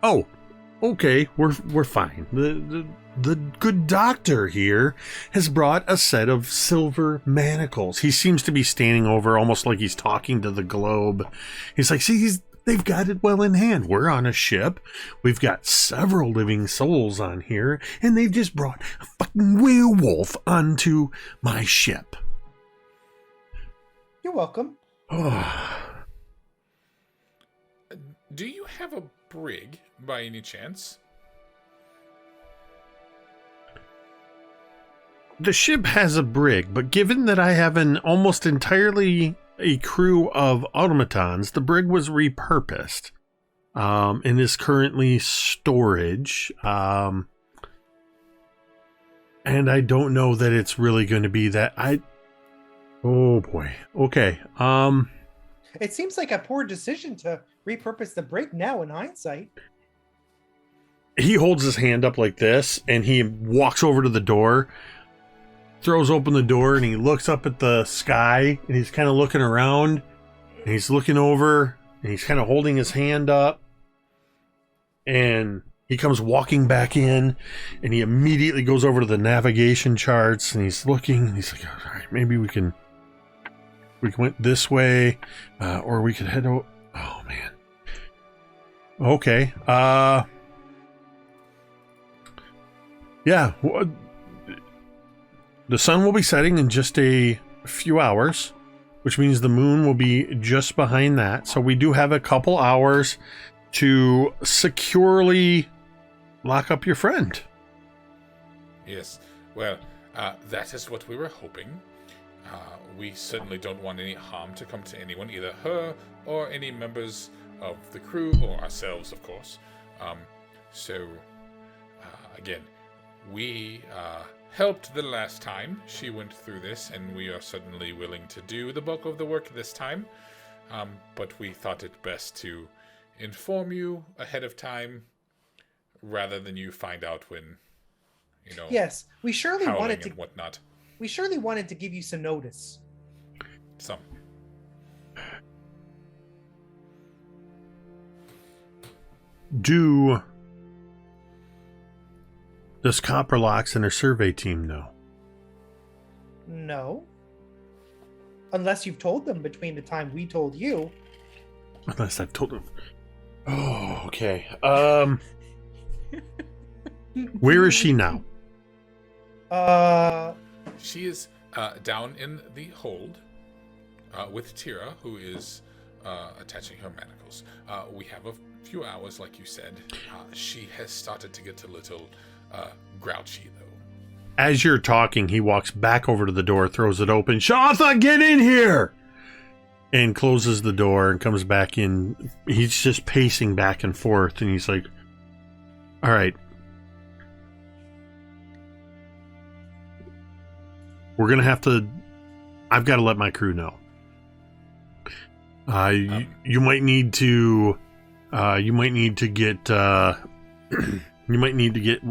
Oh, okay, we're fine. The good doctor here has brought a set of silver manacles. He seems to be standing over, almost like he's talking to the globe. He's like, see, they've got it well in hand. We're on a ship. We've got several living souls on here, and they've just brought a fucking werewolf onto my ship. You're welcome. Do you have a brig by any chance? The ship has a brig, but given that I have an almost entirely a crew of automatons, the brig was repurposed and is currently storage. And I don't know that it's really going to be that. Oh boy. Okay. It seems like a poor decision to repurpose the brig now in hindsight. He holds his hand up like this and he walks over to the door. throws open the door and he looks up at the sky and he's kind of looking around and he's looking over and he's kind of holding his hand up, and he comes walking back in and he immediately goes over to the navigation charts and he's looking and he's like, all right, maybe we went this way, or we could head over. Oh man. Okay. Yeah. The sun will be setting in just a few hours, which means the moon will be just behind that. So we do have a couple hours to securely lock up your friend. Yes. Well, that is what we were hoping. We certainly don't want any harm to come to anyone, either her or any members of the crew, or ourselves, of course. Again, we helped the last time she went through this, and we are certainly willing to do the bulk of the work this time. But we thought it best to inform you ahead of time, rather than you find out when, Yes, we surely howling wanted to. and whatnot. We surely wanted to give you some notice. Some. Does Copperlocks and her survey team know? No. Unless you've told them between the time we told you. Unless I've told them. Oh, okay. Where is she now? She is down in the hold with Tira, who is attaching her manacles. We have a few hours, like you said. She has started to get a little grouchy, though. As you're talking, he walks back over to the door, throws it open. Shatha, get in here! And closes the door and comes back in. He's just pacing back and forth, and he's like, all right. We're going to have to... I've got to let my crew know. You might need to... you might need to get... you might need to get...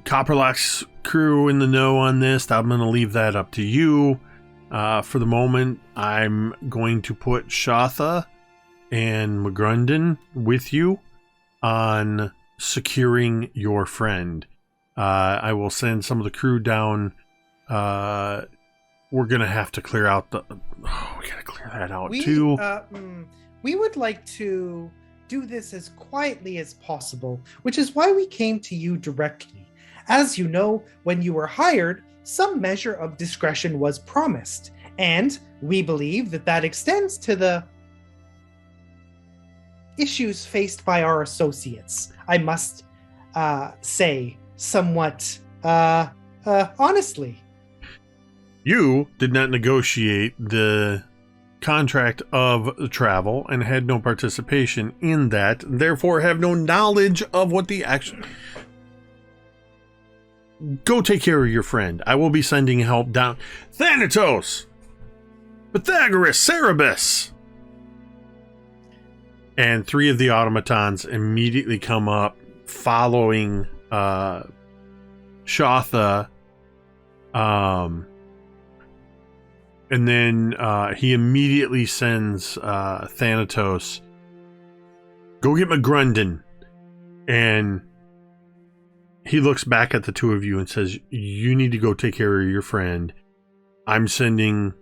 Copperlock's crew in the know on this. I'm going to leave that up to you. For the moment, I'm going to put Shatha and McGrunden with you on securing your friend. I will send some of the crew down. We're going to have to clear out the... Oh, we got to clear that out too. We would like to do this as quietly as possible, which is why we came to you directly. As you know, when you were hired, some measure of discretion was promised, and we believe that extends to the issues faced by our associates. I must say, somewhat honestly. You did not negotiate the contract of travel and had no participation in that, therefore have no knowledge of what the action... Go take care of your friend. I will be sending help down. Thanatos! Pythagoras! Cerebus! And 3 of the automatons immediately come up, following Shatha. And then he immediately sends Thanatos, go get McGrunden. And he looks back at the 2 of you and says, you need to go take care of your friend. I'm sending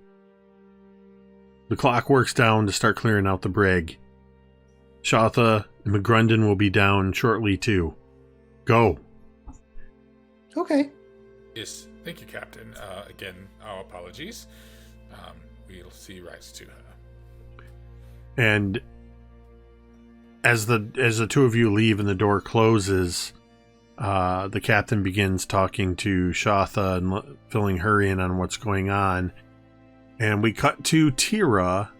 the clockworks down to start clearing out the brig. Shatha and McGrunden will be down shortly too. Go. Okay. Yes, thank you, Captain. Again, our apologies. We'll see rights to her. And as the 2 of you leave and the door closes, the captain begins talking to Shatha and filling her in on what's going on. And we cut to Tira,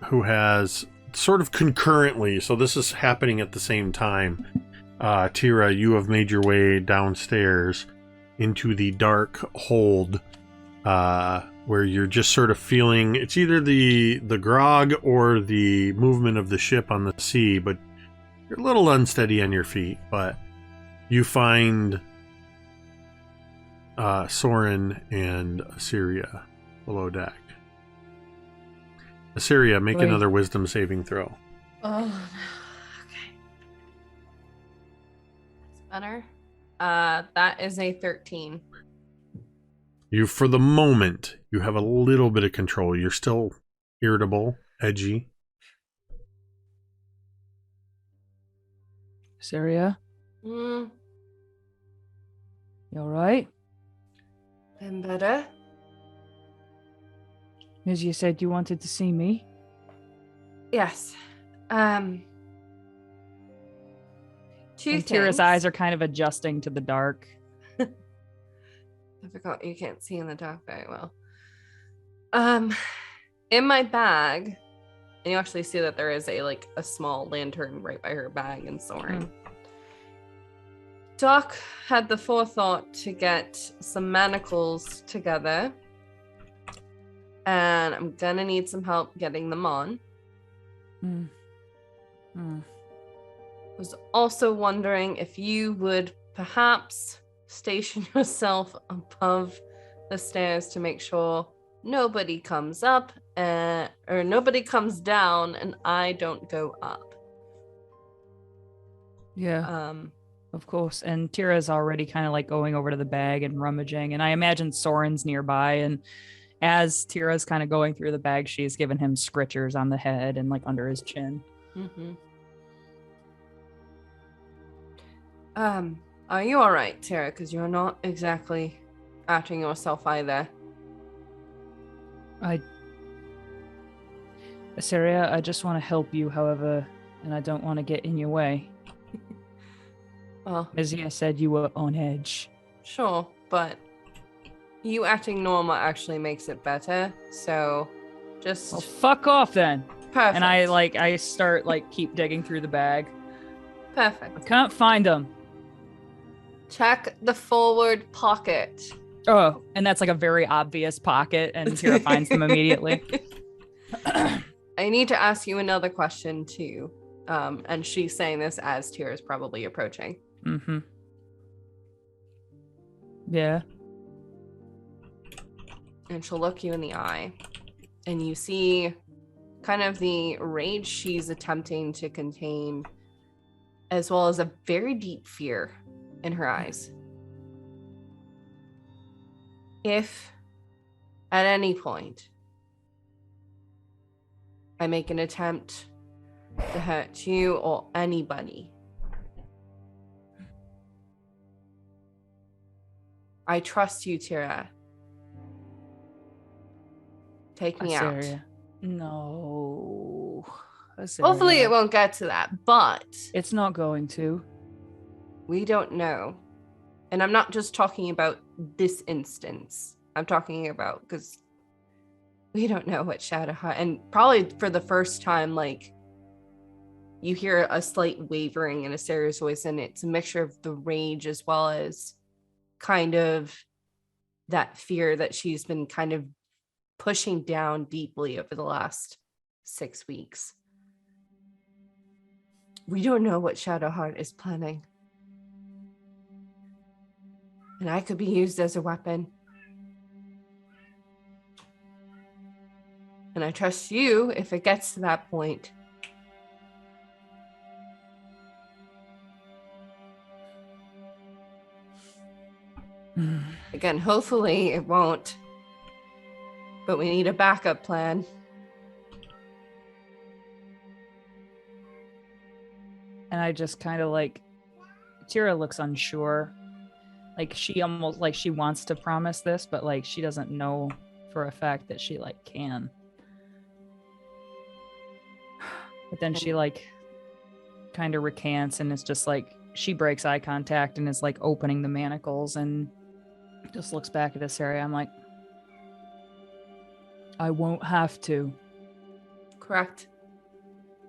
who has sort of concurrently, so this is happening at the same time. Tira, you have made your way downstairs into the dark hold, where you're just sort of feeling, it's either the grog or the movement of the ship on the sea, but you're a little unsteady on your feet. But you find Soren and Assyria below deck. Assyria, make another wisdom saving throw. Oh, okay. That's better. That is a 13. You, for the moment, you have a little bit of control. You're still irritable, edgy. Syria, Mm, you all right? been better. As you said, you wanted to see me. Yes. Two And things. Tira's eyes are kind of adjusting to the dark. I forgot you can't see in the dark very well. In my bag, and you actually see that there is a small lantern right by her bag and Soren. Doc had the forethought to get some manacles together, and I'm gonna need some help getting them on. Was also wondering if you would perhaps station yourself above the stairs to make sure nobody comes up or nobody comes down and I don't go up. Yeah. Of course. And Tira's already kind of like going over to the bag and rummaging. And I imagine Soren's nearby. And as Tira's kind of going through the bag, she's given him scritchers on the head and like under his chin. Mm-hmm. Are you all right, Tira? Because you're not exactly acting yourself either. Assyria, I just want to help you, however, and I don't want to get in your way. Well, As I said, you were on edge. sure, but you acting normal actually makes it better. So, just Well, fuck off then. perfect. And I start keep digging through the bag. I Perfect. can't find them. Check the forward pocket. Oh, and that's like a very obvious pocket, and Tira finds them immediately. I need to ask you another question too. And she's saying this as Tira is probably approaching. Mm-hmm. Yeah. And she'll look you in the eye, and you see kind of the rage she's attempting to contain, as well as a very deep fear in her eyes. If at any point I make an attempt to hurt you or anybody, I trust you, Tira. Take me out. Assyria. No. Hopefully it Assyria. won't get to that, but It's not going to. we don't know. And I'm not just talking about this instance. I'm talking about because we don't know what Shadowheart, and probably for the first time, you hear a slight wavering in a serious voice, and it's a mixture of the rage as well as kind of that fear that she's been kind of pushing down deeply over the last 6 weeks. We don't know what Shadowheart is planning. And I could be used as a weapon. And I trust you if it gets to that point. Again, hopefully it won't. But we need a backup plan. And I just kind of Tira looks unsure. She almost she wants to promise this, but she doesn't know for a fact that she can. But then she kind of recants, and it's just she breaks eye contact and is opening the manacles and just looks back at this area. I'm like, I won't have to. Correct.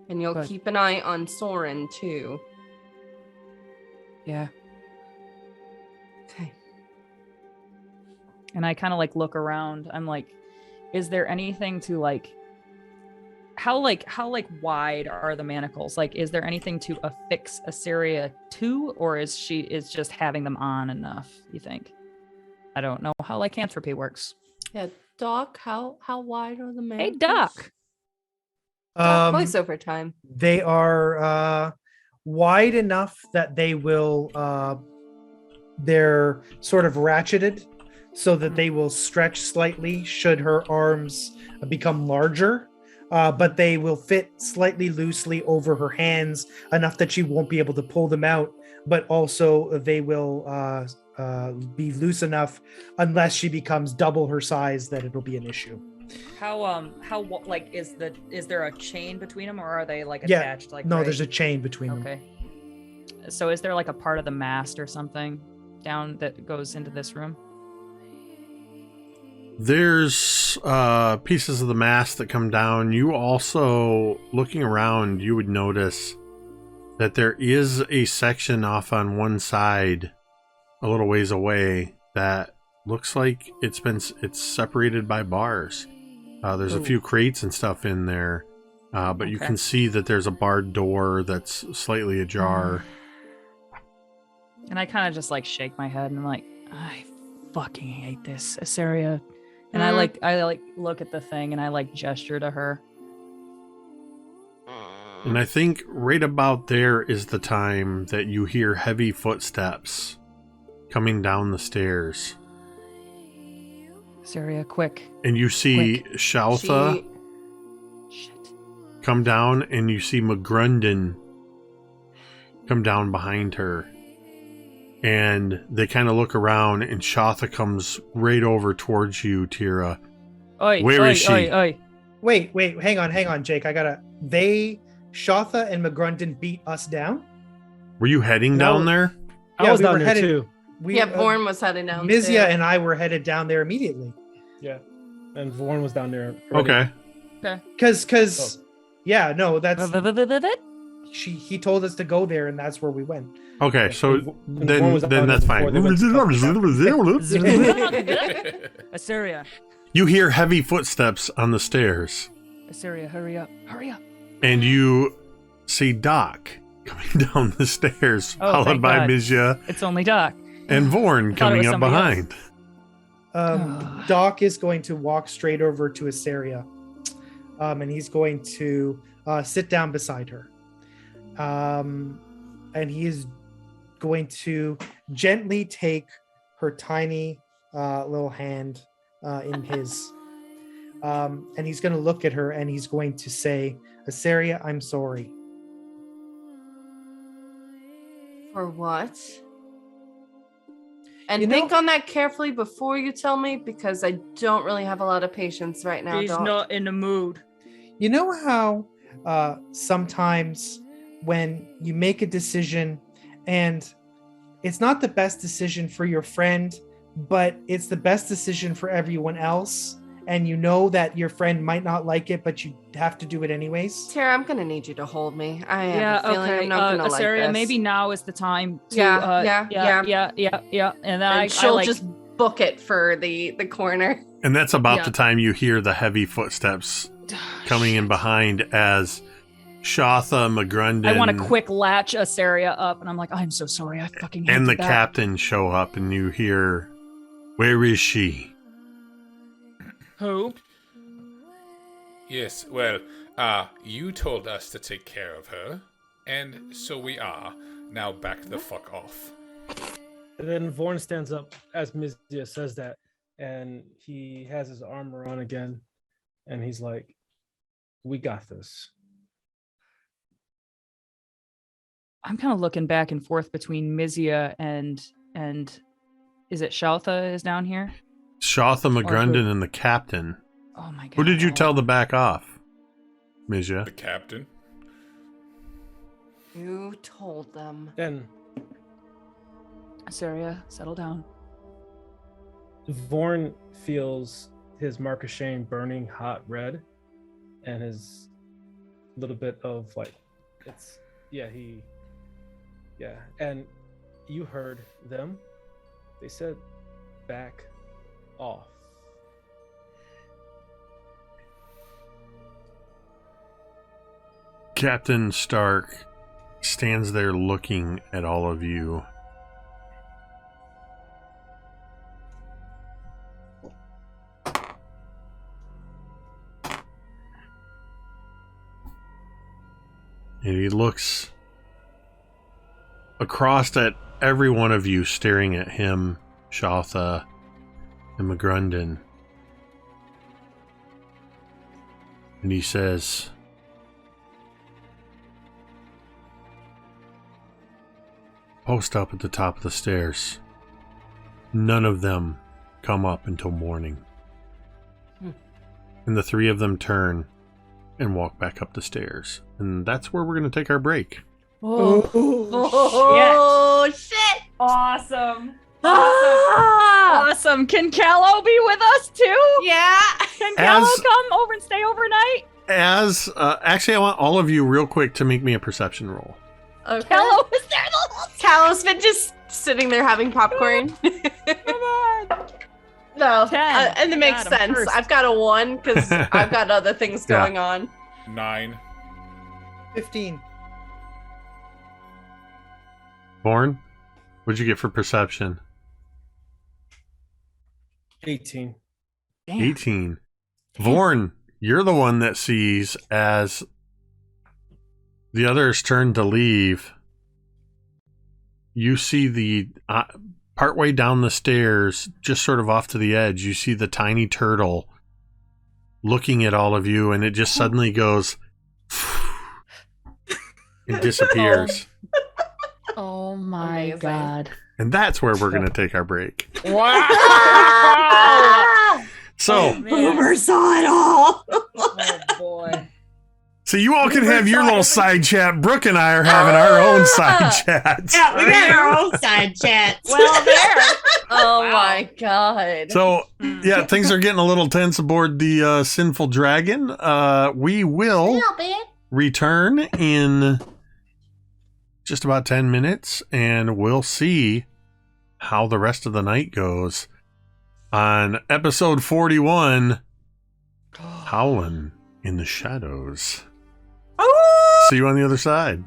And you'll Good. keep an eye on Soren too. Yeah. Okay. And I kind of look around. I'm like, is there anything to how wide are the manacles? Is there anything to affix Assyria to, or is just having them on enough, you think? I don't know how lycanthropy works. Yeah, Doc, how wide are the mantles? Hey, Doc. Doc, voiceover time. They are wide enough that they will they're sort of ratcheted so that they will stretch slightly should her arms become larger, but they will fit slightly loosely over her hands enough that she won't be able to pull them out, but also they will be loose enough unless she becomes double her size that it'll be an issue. How like is there a chain between them, or are they like Yeah, attached? Like no, right? there's a chain between them. Okay. So is there like a part of the mast or something down that goes into this room? There's pieces of the mast that come down. You also, looking around, you would notice that there is a section off on one side, a little ways away, that looks like it's separated by bars. There's a few crates and stuff in there, but you can see that there's a barred door that's slightly ajar. And I kind of just like shake my head and I'm like, I fucking hate this, Asaria. And I look at the thing and I like gesture to her. And I think right about there is the time that you hear heavy footsteps coming down the stairs. Asaria, quick. And you see Shaltha come down, and you see McGrunden come down behind her. And they kind of look around, and Shaltha comes right over towards you, Tira. Where is she? Wait, hang on, Jake. Shaltha and McGrunden beat us down? Were you heading down there? I was down there too. Vorn was heading down. Mizia and I were headed down there immediately. Yeah, and Vorn was down there. Okay. Because he told us to go there, and that's where we went. Okay, so then that's fine. Asaria. You hear heavy footsteps on the stairs. Asaria, hurry up. And you see Doc coming down the stairs, followed by Mizia. It's only Doc. And Vorn coming up behind. Doc is going to walk straight over to Asaria, and he's going to sit down beside her. And he is going to gently take her tiny little hand in his, and he's going to look at her and he's going to say, Asaria, I'm sorry. For what? And think on that carefully before you tell me, because I don't really have a lot of patience right now. He's not in the mood. You know how sometimes when you make a decision and it's not the best decision for your friend, but it's the best decision for everyone else, and you know that your friend might not like it, but you have to do it anyways? Tara, I'm going to need you to hold me. I have a feeling I'm not going to like this. Maybe now is the time to... Yeah. And then she'll just book it for the corner. And that's about the time you hear the heavy footsteps coming in behind as Shaltha, McGrunden... I want to quick latch Asaria up, and I'm like, I'm so sorry, I fucking hate and the that. captain show up, and you hear, where is she? Who? Yes, well, you told us to take care of her, and so we are. Now back the fuck off. And then Vorn stands up as Mizia says that, and he has his armor on again, and he's like, we got this. I'm kind of looking back and forth between Mizia and is it Shaltha is down here? Shaltha, McGrunden, and the captain. Oh my god. Who did you tell to back off, Mizia? The captain. You told them. Then Asaria, settle down. Vorn feels his mark of shame burning hot red, and his little bit of like, and you heard them. They said, back off. Captain Stark stands there looking at all of you. And he looks across at every one of you, staring at him, Shotha, and McGrundon. And he says, post up at the top of the stairs. None of them come up until morning. And the three of them turn and walk back up the stairs. And that's where we're going to take our break. Oh, shit. Awesome. Ah! Awesome. Can Kahlo be with us too? Yeah. Can Kahlo As- come over and stay overnight? Actually, I want all of you real quick to make me a perception roll. Okay. Kahlo was there the whole time. Kahlo's been just sitting there having popcorn. Come on. No, 10. and it makes God, I'm sense. first. I've got a 1 because I've got other things Yeah. going on. 9. 15. Born, what'd you get for perception? 18. 18. Vorn, you're the one that sees as the others turn to leave. You see the partway down the stairs, just sort of off to the edge, you see the tiny turtle looking at all of you, and it just suddenly goes and disappears. Oh my Amazing. god. And that's where we're going to take our break. Wow. So, Boomer saw it all. Oh boy. so you all can have your little side chat. Brooke and I are having our own side chats. Yeah, we got our own side chats. Well, there. Oh Wow. my god. So, yeah, things are getting a little tense aboard the Sinful Dragon. We will return in just about 10 minutes, and we'll see how the rest of the night goes on episode 41, Howling in the Shadows. See you on the other side.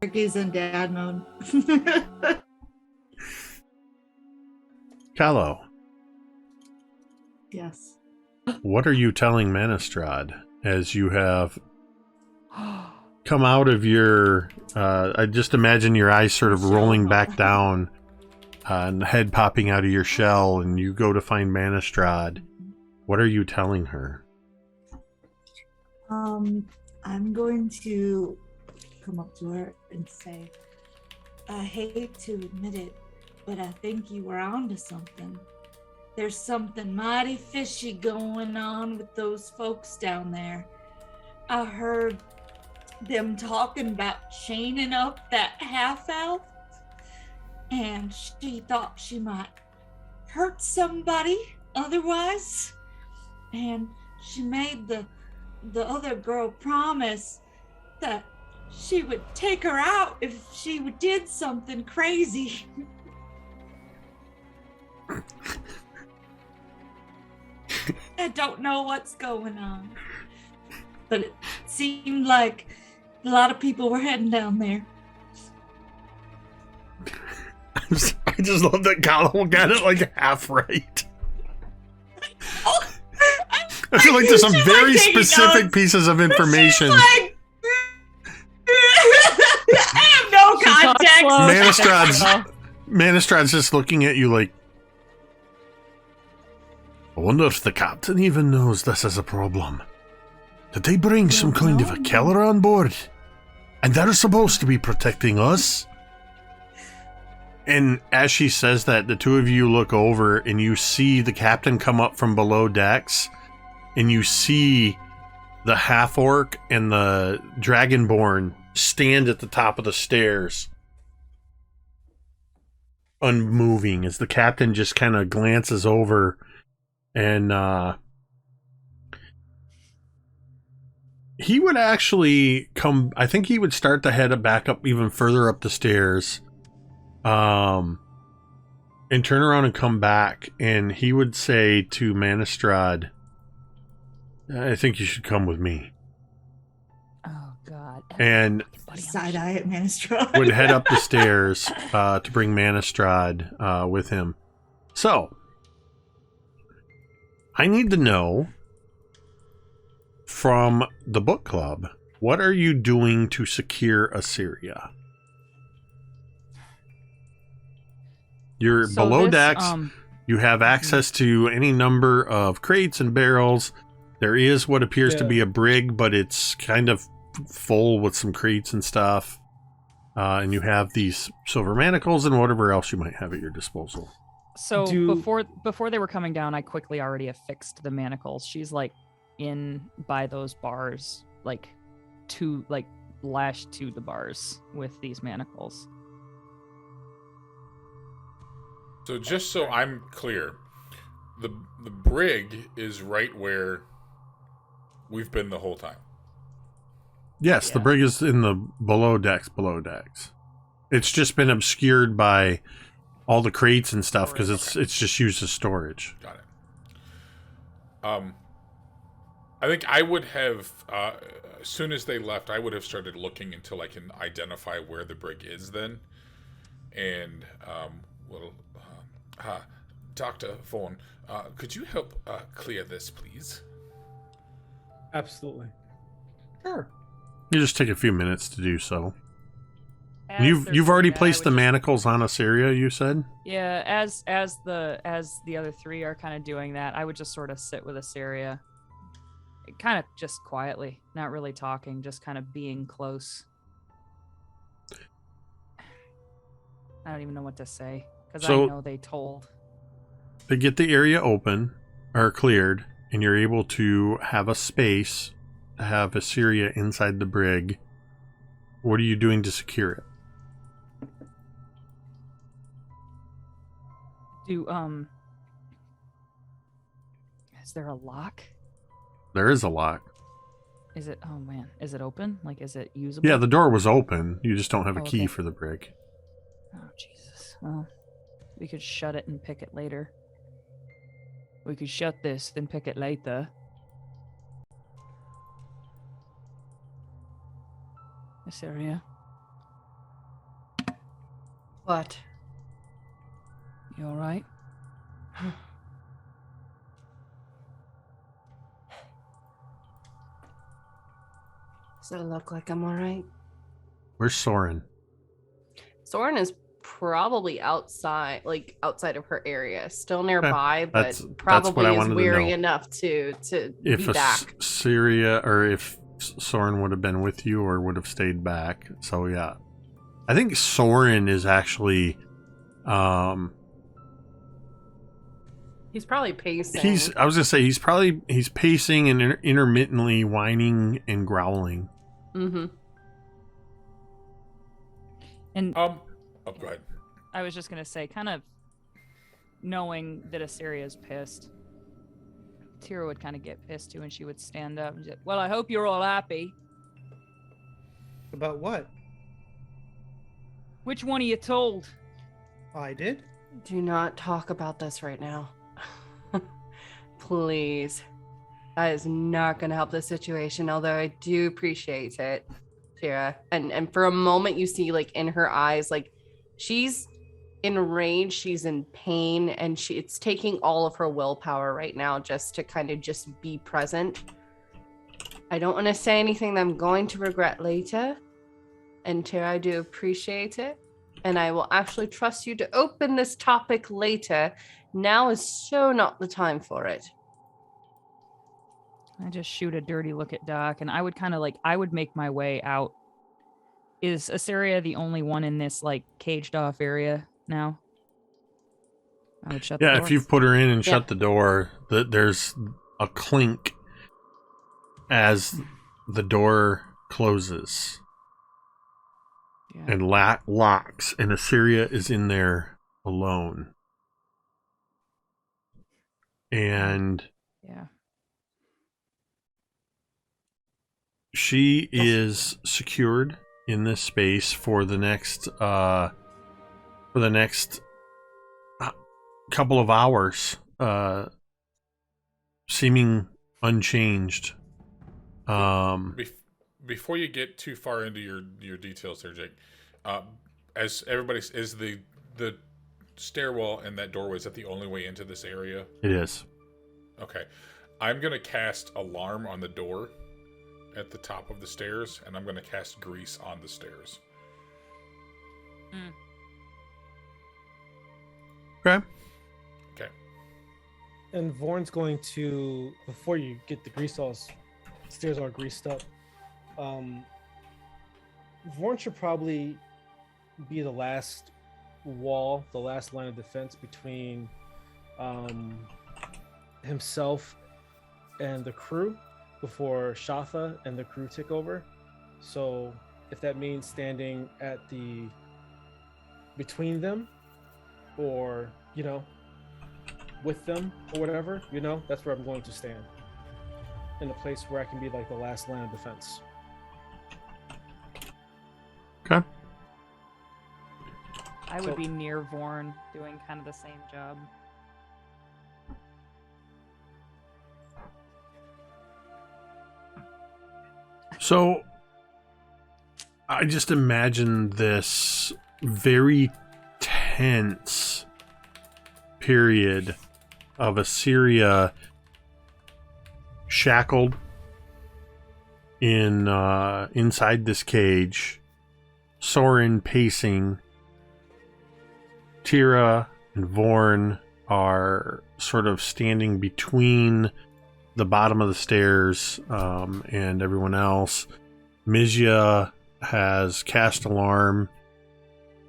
Turkey's in dad mode. Kahlo, Yes. what are you telling Manistrad as you have come out of your... I just imagine your eyes sort of rolling back down and the head popping out of your shell, and you go to find Manistrad. What are you telling her? I'm going to come up to her and say, I hate to admit it, but I think you were onto something. There's something mighty fishy going on with those folks down there. I heard them talking about chaining up that half-elf, and she thought she might hurt somebody otherwise, and she made the other girl promise that she would take her out if she did something crazy. I don't know what's going on, but it seemed like a lot of people were heading down there. I just love that Kahlo got it like half right. I feel like there's some very specific pieces of information. I have no context. Manistrad's just looking at you like, I wonder if the captain even knows this is a problem. Did they bring some kind of a killer on board? And they're supposed to be protecting us? And as she says that, the two of you look over and you see the captain come up from below decks, and you see the half-orc and the dragonborn stand at the top of the stairs, unmoving, as the captain just kind of glances over and he would actually come, I think he would start to head back up even further up the stairs, and turn around and come back, and he would say to Manistrad, I think you should come with me. Oh god. And Side eye at Manistrad. would head up the stairs to bring Manistrad with him. So, I need to know from the book club, What are you doing to secure Assyria? You're So below this, decks. You have access to any number of crates and barrels. There is what appears to be a brig, but it's kind of full with some crates and stuff. And you have these silver manacles and whatever else you might have at your disposal. So before they were coming down, I quickly already affixed the manacles. She's like in by those bars, like lashed to the bars with these manacles. So just so I'm clear, the brig is right where we've been the whole time. Yes, the brig is in the below decks. It's just been obscured by all the crates and stuff because it's just used as storage. Got it. I think I would have, as soon as they left, I would have started looking until I can identify where the brig is then. And, Dr. Vaughn, could you help clear this, please? Absolutely. Sure. You just take a few minutes to do so. As You've already they're doing that, I placed would the just- manacles on Assyria, you said? Yeah, as the other three are kind of doing that, I would just sort of sit with Assyria, kind of just quietly, not really talking, just kind of being close. I don't even know what to say because I know they told. They get the area open or cleared, and you're able to have a space to have Assyria inside the brig. What are you doing to secure it? Is there a lock? There is a lock. Is it? Oh man, is it open? Like, is it usable? Yeah, the door was open. You just don't have a key okay. for the brig. Oh Jesus. Well, we could shut it and pick it later. We could shut this, then pick it later. Assyria, What? you all right? Does it look like I'm all right? Where's Soren? Soren is probably outside of her area, still nearby, but that's what probably I is wanted to weary know. enough to If be back. Assyria, or if Soren would have been with you or would have stayed back. So yeah. I think Soren is actually He's probably pacing. I was gonna say he's pacing and intermittently whining and growling. Mm-hmm. And go ahead. I was just gonna say, kind of knowing that Assyria's pissed, Tira would kind of get pissed too, and she would stand up and say, "Well, I hope you're all happy. About what? Which one of you told?" I did. Do not talk about this right now. Please. That is not going to help the situation, although I do appreciate it, Tira. And for a moment you see, like, in her eyes, like, she's enraged, she's in pain, and it's taking all of her willpower right now just to kind of just be present. I don't want to say anything that I'm going to regret later. And Tira, I do appreciate it. And I will actually trust you to open this topic later. Now is so not the time for it. I just shoot a dirty look at Doc, and I would kind of I would make my way out. Is Assyria the only one in this caged off area now? I would shut the door. If you've put her in and shut the door, there's a clink as the door closes and locks, and Assyria is in there alone. And she is secured in this space for the next couple of hours, seeming unchanged. Before you get too far into your details there, Jake, as everybody is the stairwell and that doorway, is that the only way into this area? It is. Okay. I'm going to cast Alarm on the door at the top of the stairs, and I'm going to cast grease on the stairs. Okay. Okay. And Vorn's going to, before you get the stairs all greased up, Vorn should probably be the last wall, the last line of defense between himself and the crew before Shatha and the crew take over. So if that means standing at between them, or with them or whatever, that's where I'm going to stand, in a place where I can be like the last line of defense. Okay. I would be near Vorn doing kind of the same job. So I just imagine this very tense period of Assyria shackled inside this cage, Soren pacing. Tira and Vorn are sort of standing between the bottom of the stairs and everyone else. Mizia has cast alarm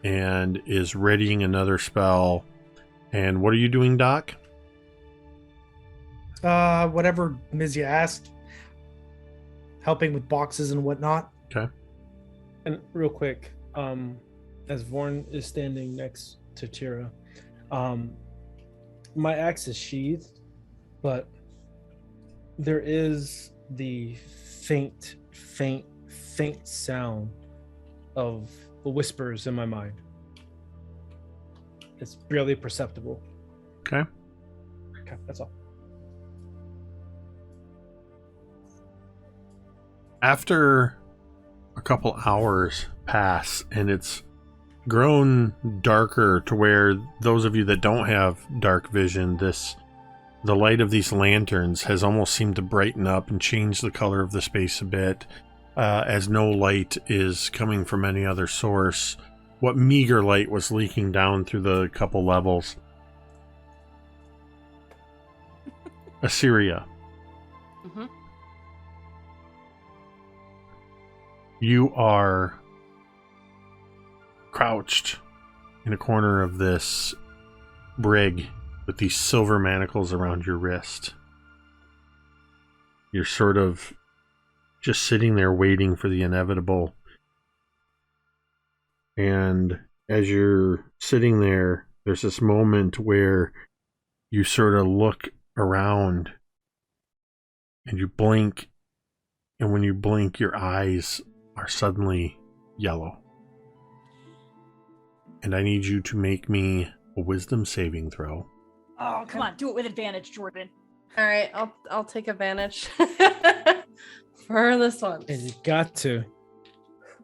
and is readying another spell. And what are you doing, Doc? Whatever Mizia asked. Helping with boxes and whatnot. Okay. And real quick, as Vorn is standing next to Tira, my axe is sheathed, but there is the faint sound of the whispers in my mind. It's barely perceptible. Okay. Okay, that's all. After a couple hours pass and it's grown darker to where those of you that don't have dark vision, the light of these lanterns has almost seemed to brighten up and change the color of the space a bit, as no light is coming from any other source. What meager light was leaking down through the couple levels. Assyria. Mm-hmm. You are crouched in a corner of this brig with these silver manacles around your wrist. You're sort of just sitting there waiting for the inevitable. And as you're sitting there, there's this moment where you sort of look around and you blink, and when you blink, your eyes are suddenly yellow. And I need you to make me a wisdom saving throw. Oh, come on, do it with advantage, Jordan. All right, I'll take advantage for this one. And you got to.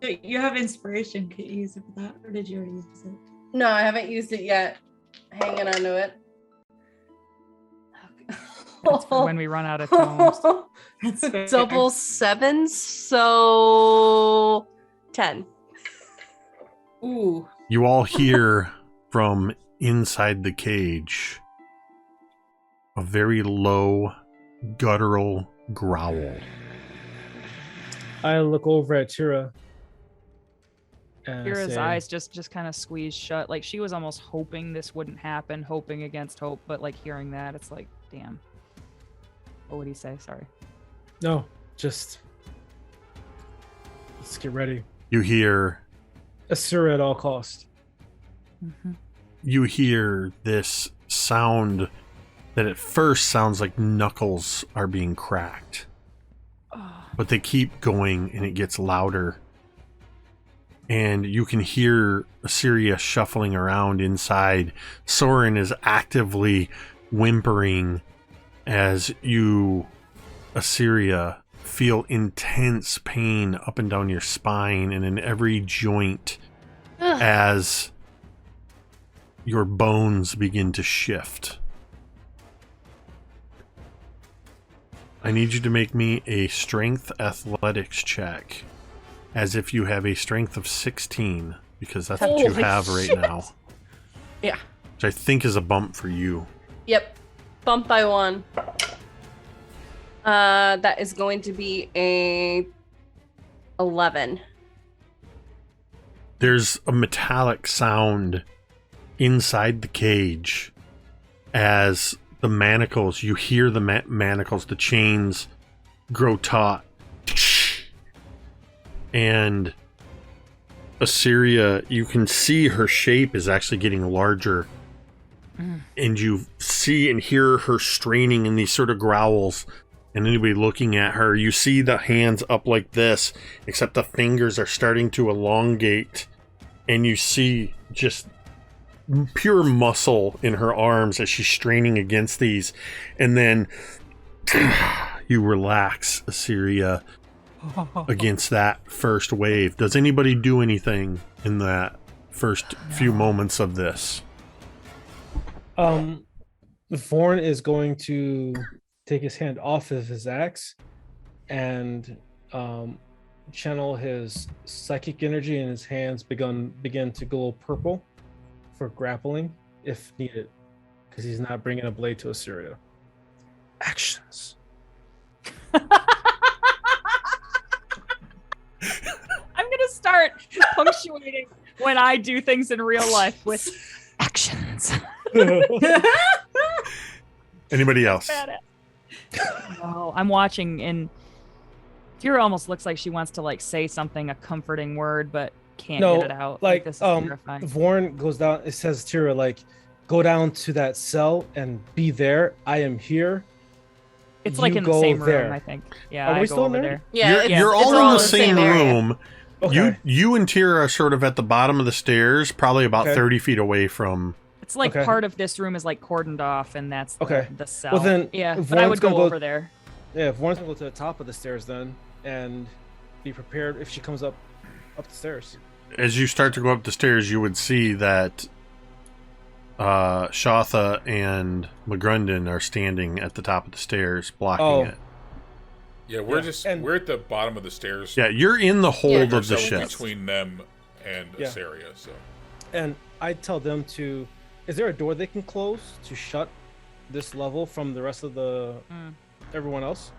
You have inspiration. Could you use it for that, or did you already use it? No, I haven't used it yet. Hanging on to it. That's for when we run out of tomes. That's fair. Double sevens, so 10. Ooh. You all hear from inside the cage a very low, guttural growl. I look over at Tira. And Tira's say, eyes just kind of squeezed shut. Like she was almost hoping this wouldn't happen, hoping against hope. But like hearing that, it's like, damn. What would he say? Sorry. No, just let's get ready. You hear Asura at all cost. Mm-hmm. you hear this sound that at first sounds like knuckles are being cracked. But they keep going and it gets louder. And you can hear Assyria shuffling around inside. Soren is actively whimpering as you, Assyria, feel intense pain up and down your spine and in every joint as your bones begin to shift. I need you to make me a strength athletics check, as if you have a strength of 16, because that's what you Holy have right shit. now. Yeah. Which I think is a bump for you. Yep. Bump by 1. That is going to be a 11. There's a metallic sound inside the cage as the manacles, you hear the manacles, the chains grow taut. And Assyria, you can see her shape is actually getting larger. And you see and hear her straining in these sort of growls. And anybody looking at her, you see the hands up like this, except the fingers are starting to elongate. And you see just pure muscle in her arms as she's straining against these. And then you relax, Assyria, against that first wave. Does anybody do anything in that first few moments of this? Vorn is going to take his hand off of his axe and channel his psychic energy, and his hands begin to glow purple for grappling if needed, because he's not bringing a blade to Assyria. Actions. I'm gonna start punctuating when I do things in real life with actions. Anybody else? No, I'm watching, and Tira almost looks like she wants to like say something, a comforting word, but can't No, get it out. like This is terrifying. Vorn goes down. It says Tira, like, go down to that cell and be there. I am here. It's like you in the go same there. room, I think. Yeah, Are I we go still in over there? there. Yeah, You're it's all in the same area. room. Okay. You and Tira are sort of at the bottom of the stairs, probably about Okay. 30 feet away from... It's like Okay. part of this room is like cordoned off, and that's Okay. the cell. Well, then, yeah, if but I Vorn's would go gonna go- over there. Yeah, if Vorn's gonna go to the top of the stairs then, and be prepared if she comes up the stairs. As you start to go up the stairs, you would see that Shotha and McGrundon are standing at the top of the stairs, blocking Oh. it. Yeah, we're and- we're at the bottom of the stairs. Yeah, you're in the hold We're of the so ship. between them and Yeah. Assyria. So And I tell them to, is there a door they can close to shut this level from the rest of the everyone else?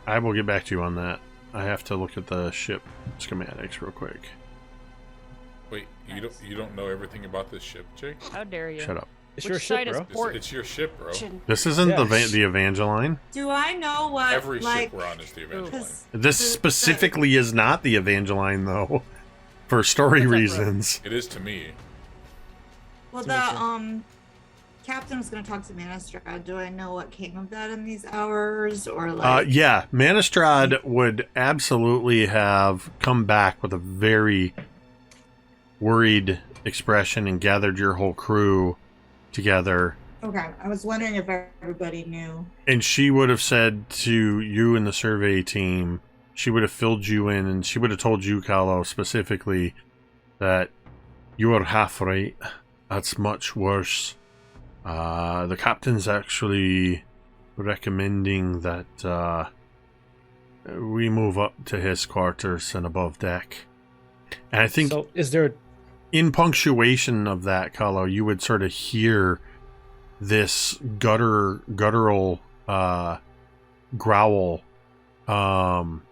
I will get back to you on that. I have to look at the ship schematics real quick. wait, you don't know everything about this ship, Jake? How dare you? Shut up. It's Which your side ship, is bro. port? It's your ship, bro. This isn't Yeah. the Evangeline. Do I know what Every like ship we're on is the Evangeline. 'cause This the- specifically is not the Evangeline, though, for story What's up, bro? reasons. It is to me. Well, It's the amazing. captain was going to talk to Manistrad. Do I know what came of that in these hours, or like? Yeah, Manistrad would absolutely have come back with a very worried expression and gathered your whole crew together. Okay, I was wondering if everybody knew. And she would have said to you and the survey team, she would have filled you in, and she would have told you, Kahlo, specifically, that you are half right. That's much worse. The captain's actually recommending that we move up to his quarters and above deck. And I think So is there in punctuation of that, Kahlo, you would sort of hear this guttural growl come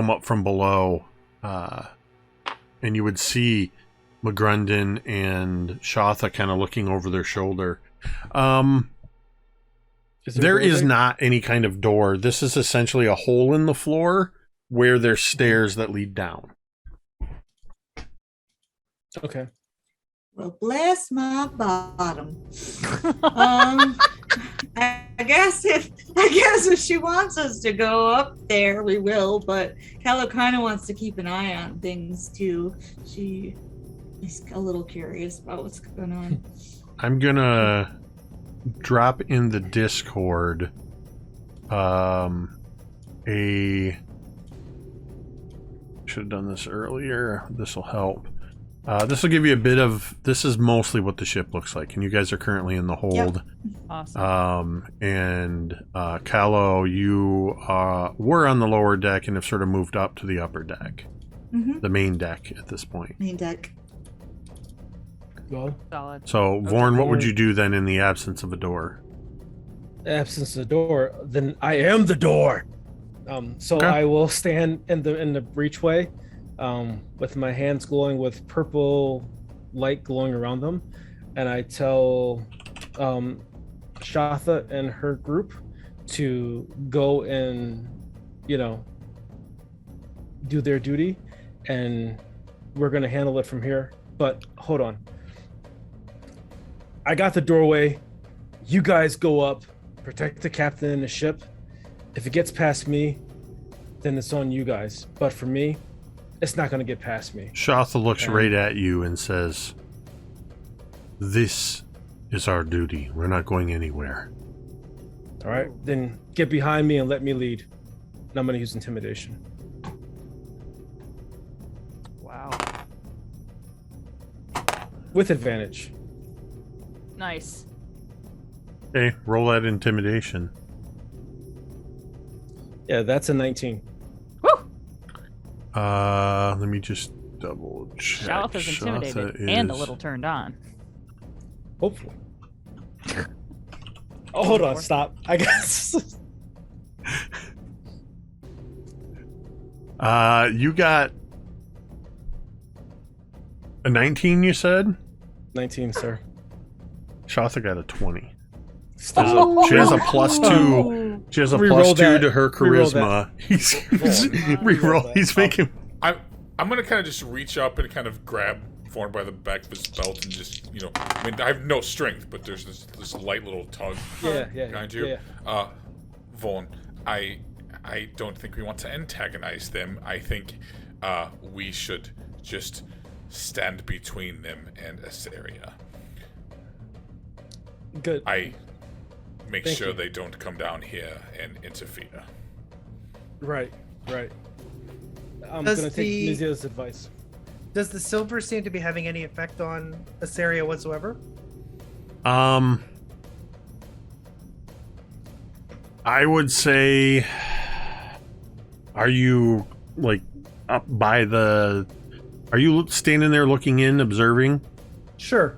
up from below, and you would see McGrundon and Shotha kind of looking over their shoulder. There is not any kind of door. This is essentially a hole in the floor where there's stairs that lead down. Okay. Well, bless my bottom. I guess if she wants us to go up there, we will. But Kahlo kind of wants to keep an eye on things too. She is a little curious about what's going on. I'm gonna drop in the Discord should have done this earlier. This will help. This will give you a bit of. This is mostly what the ship looks like, and you guys are currently in the hold. Awesome. And Kahlo, you were on the lower deck and have sort of moved up to the upper deck, the main deck at this point. Main deck. Well, Solid. So, Vorn, what would you do then in the absence of a door? absence of the door, then I am the door. So Okay. I will stand in the breachway, with my hands glowing with purple light glowing around them, and I tell Shatha and her group to go and, do their duty, and we're gonna handle it from here. But hold on. I got the doorway. You guys go up, protect the captain and the ship. If it gets past me, then it's on you guys. But for me, it's not going to get past me. Shatha looks right at you and says, "This is our duty. We're not going anywhere." All right, then get behind me and let me lead. And I'm going to use intimidation. Wow. With advantage. Nice. Okay, roll that intimidation. Yeah, that's a 19. Woo! Let me just double check. Shatha's intimidated Shatha and a is- little turned on. Hopefully. Oh, hold on, stop. I guess. You got a 19, you said? 19, sir. Shatha got a 20. Stop. She has a +2. She has a Reroll +2 that. to her Reroll charisma. He's Reroll that. He's making. I'm gonna kind of just reach up and kind of grab Vaughn by the back of his belt and just, I mean, I have no strength, but there's this light little tug behind you. Yeah. Vaughn, I don't think we want to antagonize them. I think we should just stand between them and Assyria. Good. I make Thank sure you. they don't come down here and interfere. Right. I'm Does going to take the- Mizia's advice. Does the silver seem to be having any effect on Assyria whatsoever? I would say, are you like up by the? Are you standing there looking in, observing? Sure.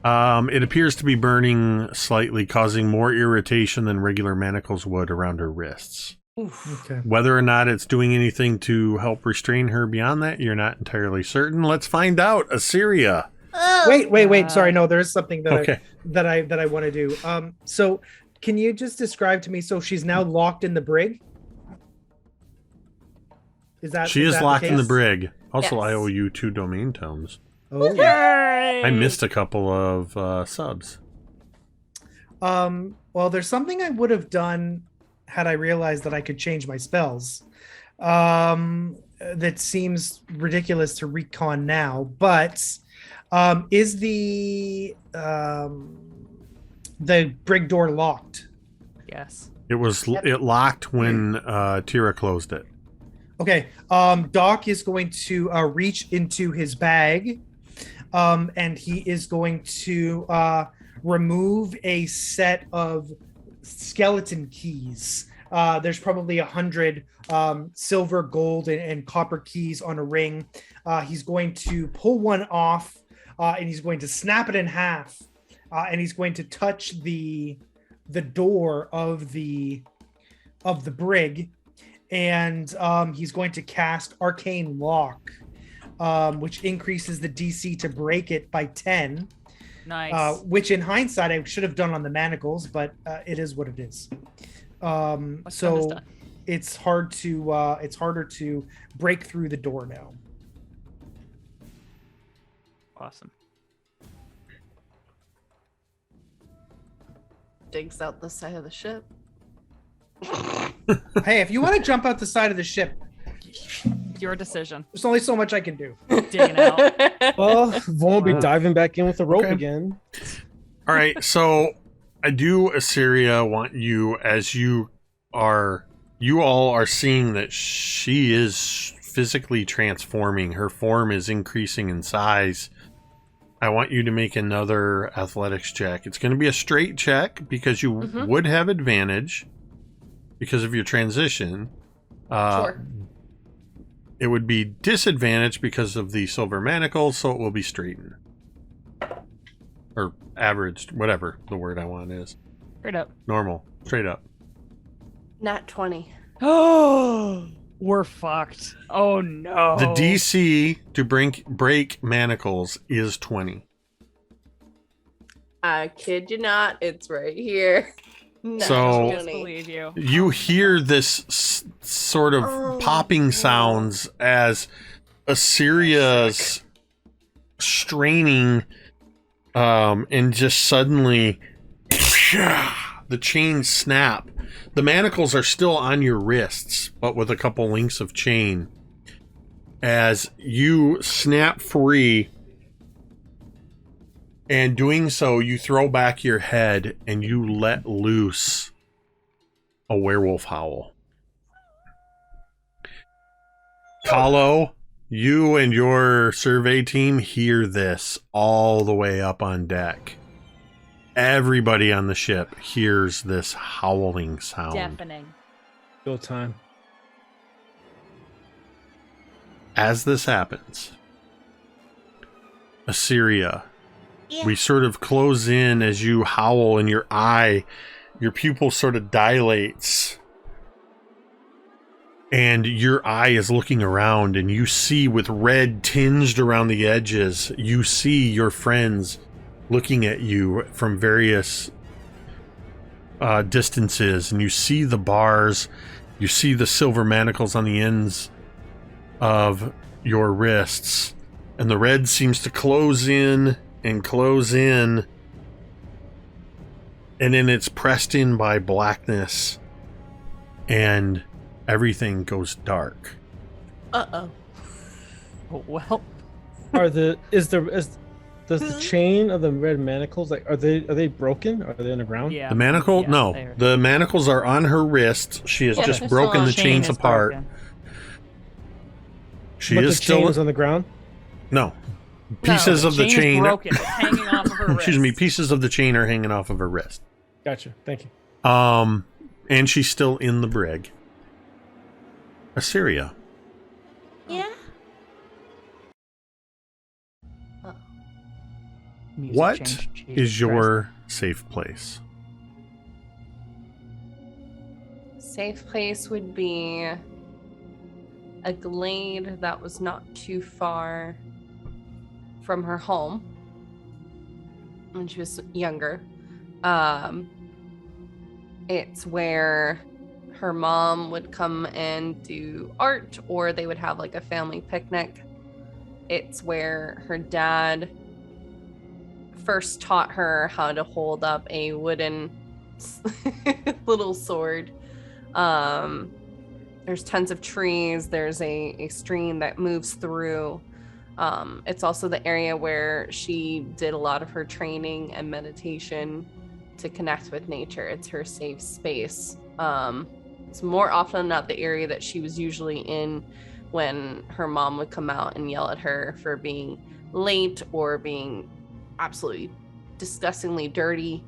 It appears to be burning slightly, causing more irritation than regular manacles would around her wrists. Okay. Whether or not it's doing anything to help restrain her beyond that, you're not entirely certain. Let's find out. Assyria. Wait. Sorry, no, there is something that Okay. I want to do. So can you just describe to me? So she's now locked in the brig. She is locked in the case? brig. Also, Yes. I owe you 2 domain tomes. Oh. I missed a couple of subs. Well, there's something I would have done had I realized that I could change my spells. That seems ridiculous to recon now, but is the brig door locked? Yes. It locked when Tira closed it. Okay. Doc is going to reach into his bag, and he is going to remove a set of skeleton keys. There's probably 100 silver, gold, and copper keys on a ring. He's going to pull one off, and he's going to snap it in half, and he's going to touch the door of the brig, and he's going to cast Arcane Lock, which increases the DC to break it by 10. Nice. Which in hindsight I should have done on the manacles, but it is what it is. What's done is So done. it's harder to break through the door now. Awesome. Digs out the side of the ship. Hey, if you want to jump out the side of the ship, Your decision. there's only so much I can do. Digging out. Well, Vaughn will be diving back in with the rope Okay. again. All right, so I do, Assyria, want you, as you all are seeing that she is physically transforming. Her form is increasing in size. I want you to make another athletics check. It's going to be a straight check because you would have advantage because of your transition. Sure. It would be disadvantage because of the silver manacles, so it will be straightened. Or averaged, whatever the word I want is. Straight up. Normal. Straight up. Nat 20. Oh, we're fucked. Oh no. The DC to break manacles is 20. I kid you not, it's right here. Nat So- Just 20. believe you. You hear this sort of popping sounds as Assyria's straining, and just suddenly the chains snap. The manacles are still on your wrists, but with a couple links of chain. As you snap free, and doing so, you throw back your head and you let loose a werewolf howl. Kahlo, you and your survey team hear this all the way up on deck. Everybody on the ship hears this howling sound. Deafening. Go time. As this happens, Assyria, we sort of close in as you howl, and your pupil sort of dilates. And your eye is looking around, and you see with red tinged around the edges, you see your friends looking at you from various distances, and you see the bars, you see the silver manacles on the ends of your wrists, and the red seems to close in, and then it's pressed in by blackness, and everything goes dark. Uh-oh. Well, Does the chain of the red manacles, like, are they broken? Are they on the ground? yeah. The manacle? Yeah, No. there. The manacles are on her wrists. She has Yeah, just I broken saw the it. Chain chains is apart. broken. She But is the chain still... is on the ground? No. Pieces No, of the is chain... broken. It's hanging off of her Excuse me. wrist. Pieces of the chain are hanging off of her wrist. Gotcha. Thank you. And she's still in the brig. Assyria. Yeah. Music What changed. is your safe place? Safe place would be a glade that was not too far from her home when she was younger. It's where her mom would come and do art, or they would have like a family picnic. It's where her dad first taught her how to hold up a wooden little sword. There's tons of trees. There's a stream that moves through. It's also the area where she did a lot of her training and meditation to connect with nature. It's her safe space. It's more often than not the area that she was usually in when her mom would come out and yell at her for being late or being absolutely disgustingly dirty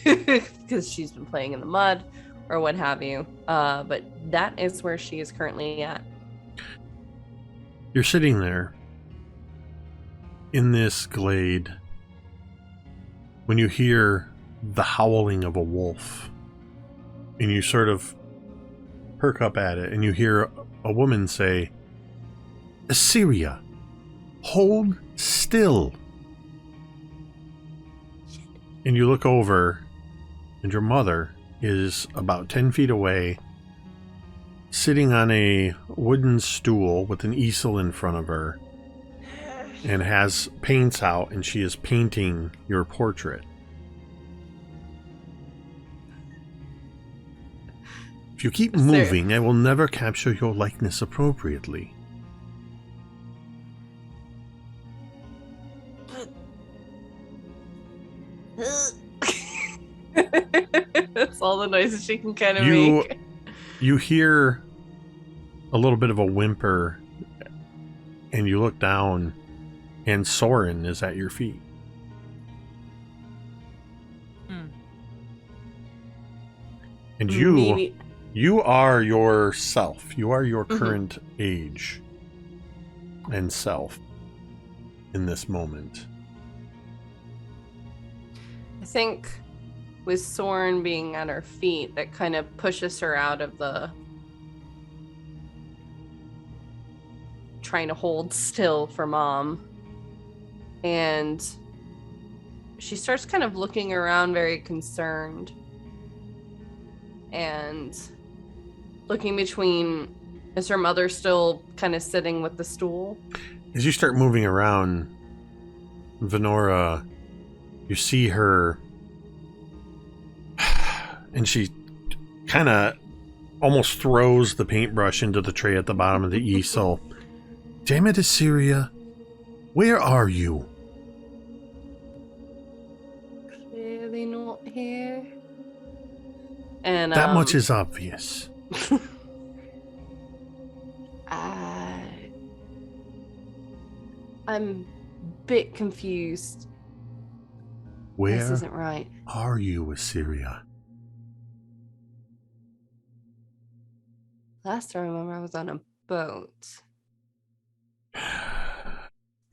because she's been playing in the mud or what have you. But that is where she is currently at. You're sitting there in this glade when you hear the howling of a wolf, and you sort of perk up at it, and you hear a woman say, "Assyria, hold still." And you look over, and your mother is about 10 feet away, sitting on a wooden stool with an easel in front of her, and has paints out, and she is painting your portrait. If you keep moving, I will never capture your likeness appropriately. That's all the noises she can kind of You- make. You hear a little bit of a whimper, and you look down, and Soren is at your feet. And you are yourself. You are your current age and self in this moment. I think with Soren being at her feet, that kind of pushes her out of the trying to hold still for mom. And she starts kind of looking around very concerned and looking between, is her mother still kind of sitting with the stool? As you start moving around, Venora, you see her, and she kind of almost throws the paintbrush into the tray at the bottom of the easel. Damn it, Assyria, where are you? Clearly not here. And that much is obvious. I'm a bit confused. Where this isn't right. are you, Assyria? Last I remember, I was on a boat.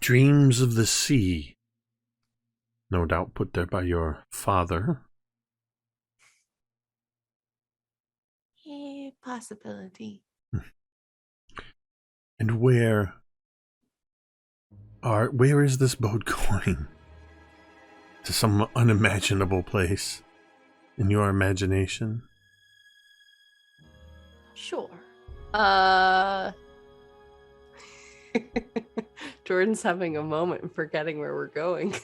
Dreams of the sea. No doubt put there by your father. Yeah, possibility. And where is this boat going? To some unimaginable place in your imagination? Sure. Jordan's having a moment and forgetting where we're going.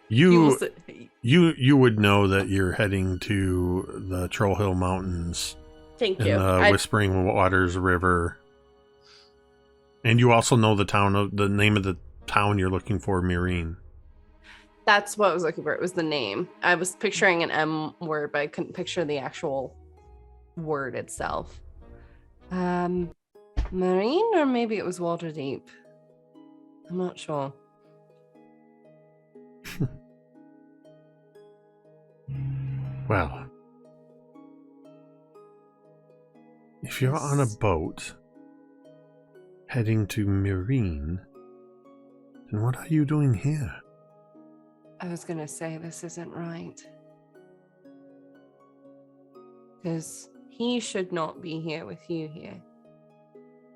You would know that you're heading to the Troll Hill Mountains. Thank and you. the Whispering Waters River. And you also know the name of the town you're looking for, Mirene. That's what I was looking for. It was the name. I was picturing an M word, but I couldn't picture the actual word itself. Marine, or maybe it was Waterdeep. I'm not sure. Well, if you're on a boat heading to Mirene, then what are you doing here? I was gonna say this isn't right. Because he should not be here with you here.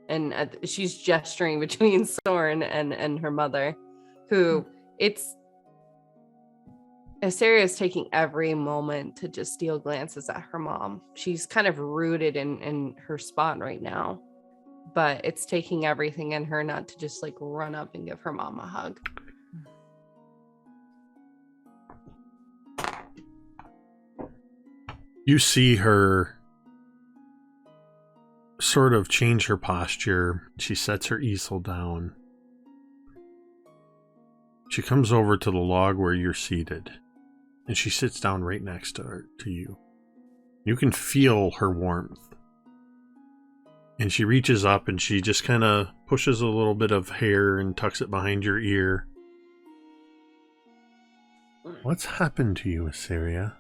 And she's gesturing between Soren and her mother, who Assyria's taking every moment to just steal glances at her mom. She's kind of rooted in her spot right now, but it's taking everything in her not to just like run up and give her mom a hug. You see her sort of change her posture. She sets her easel down. She comes over to the log where you're seated, and she sits down right next to you. You can feel her warmth. And she reaches up and she just kind of pushes a little bit of hair and tucks it behind your ear. What's happened to you, Assyria?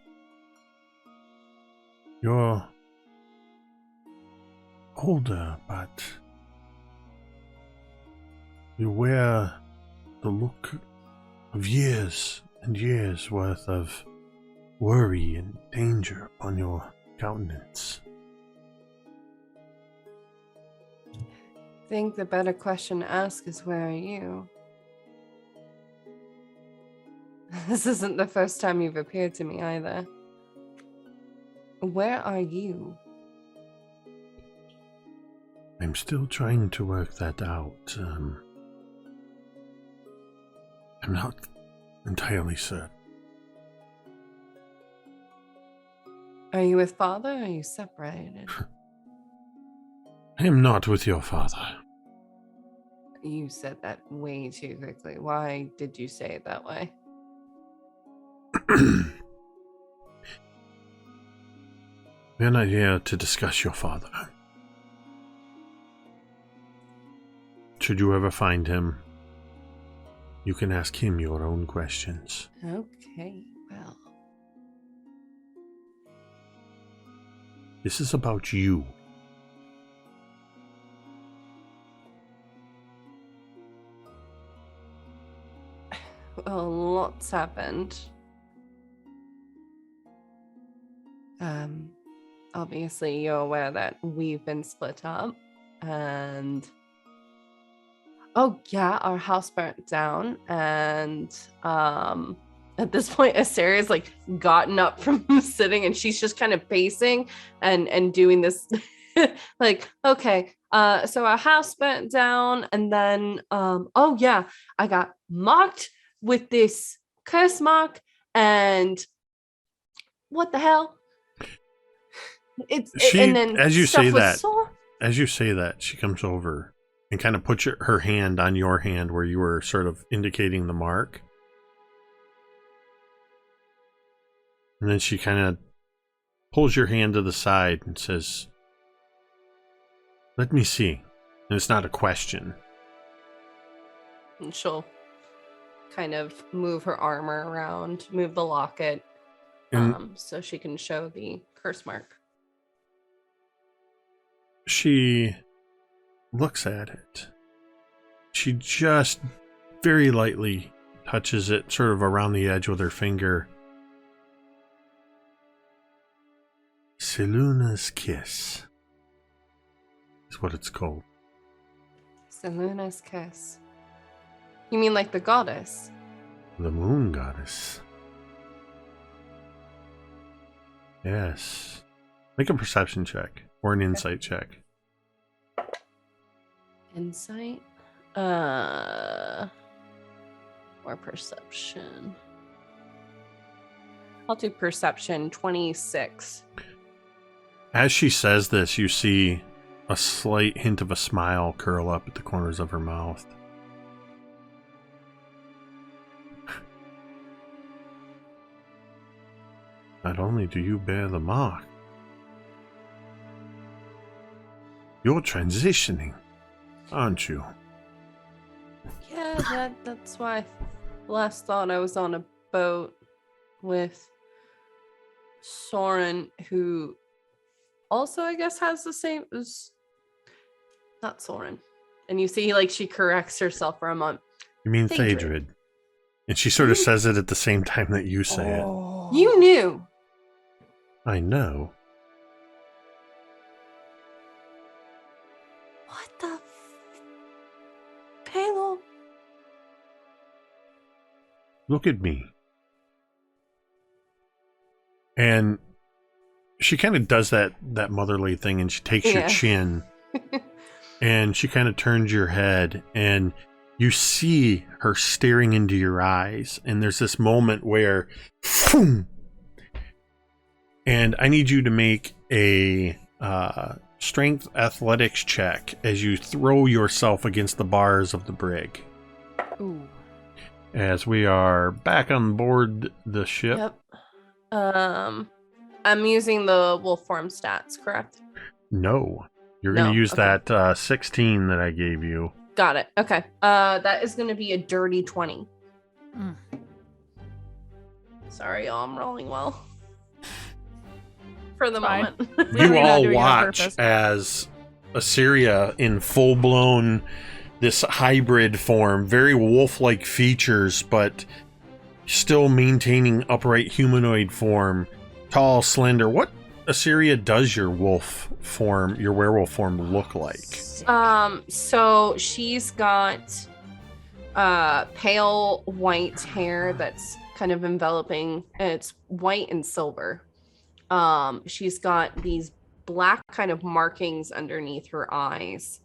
You're older, but you wear the look of years and years worth of worry and danger upon your countenance. I think the better question to ask is, where are you? This isn't the first time you've appeared to me either. Where are you? I'm still trying to work that out. I'm not entirely certain. Are you with father, or are you separated? I am not with your father. You said that way too quickly. Why did you say it that way? We're not here to discuss your father. Should you ever find him, you can ask him your own questions. Okay, well. This is about you. Well, lots happened. Obviously you're aware that we've been split up, and oh yeah, our house burnt down, and at this point Asteria's like gotten up from sitting, and she's just kind of pacing and doing this like, okay, so our house burnt down, and then oh yeah, I got marked with this curse mark, and what the hell? And then as you stuff say was that, sore. as you say that, she comes over and kind of puts her hand on your hand where you were sort of indicating the mark. And then she kind of pulls your hand to the side and says, "Let me see." And it's not a question. And she'll kind of move her armor around, move the locket, so she can show the curse mark. She looks at it. She just very lightly touches it sort of around the edge with her finger. Seluna's kiss is what it's called. Seluna's kiss. You mean like the goddess? The moon goddess. Yes. Make a perception check or an insight check. Insight? Or perception. I'll do perception, 26. As she says this, you see a slight hint of a smile curl up at the corners of her mouth. Not only do you bear the mark, you're transitioning, aren't you? Yeah, that's why last thought I was on a boat with Soren, who also I guess has the same as not Soren. And you see like she corrects herself for a moment. You mean Phaedrid. And she sort of says it at the same time that you say it. You knew. I know. What the Kahlo? Look at me. And she kind of does that motherly thing, and she takes your chin and she kind of turns your head, and you see her staring into your eyes, and there's this moment where boom, and I need you to make a strength athletics check as you throw yourself against the bars of the brig. Ooh. As we are back on board the ship. Yep. I'm using the wolf form stats, correct? No. You're going to use that 16 that I gave you. Got it. Okay. That is going to be a dirty 20. Mm. Sorry, y'all. I'm rolling well. For the Fine. moment. You Really not all doing it on watch purpose. as Assyria in full-blown, this hybrid form, very wolf-like features, but still maintaining upright humanoid form, tall, slender. What Assyria does your werewolf form look like? So she's got pale white hair that's kind of enveloping. It's white and silver. She's got these black kind of markings underneath her eyes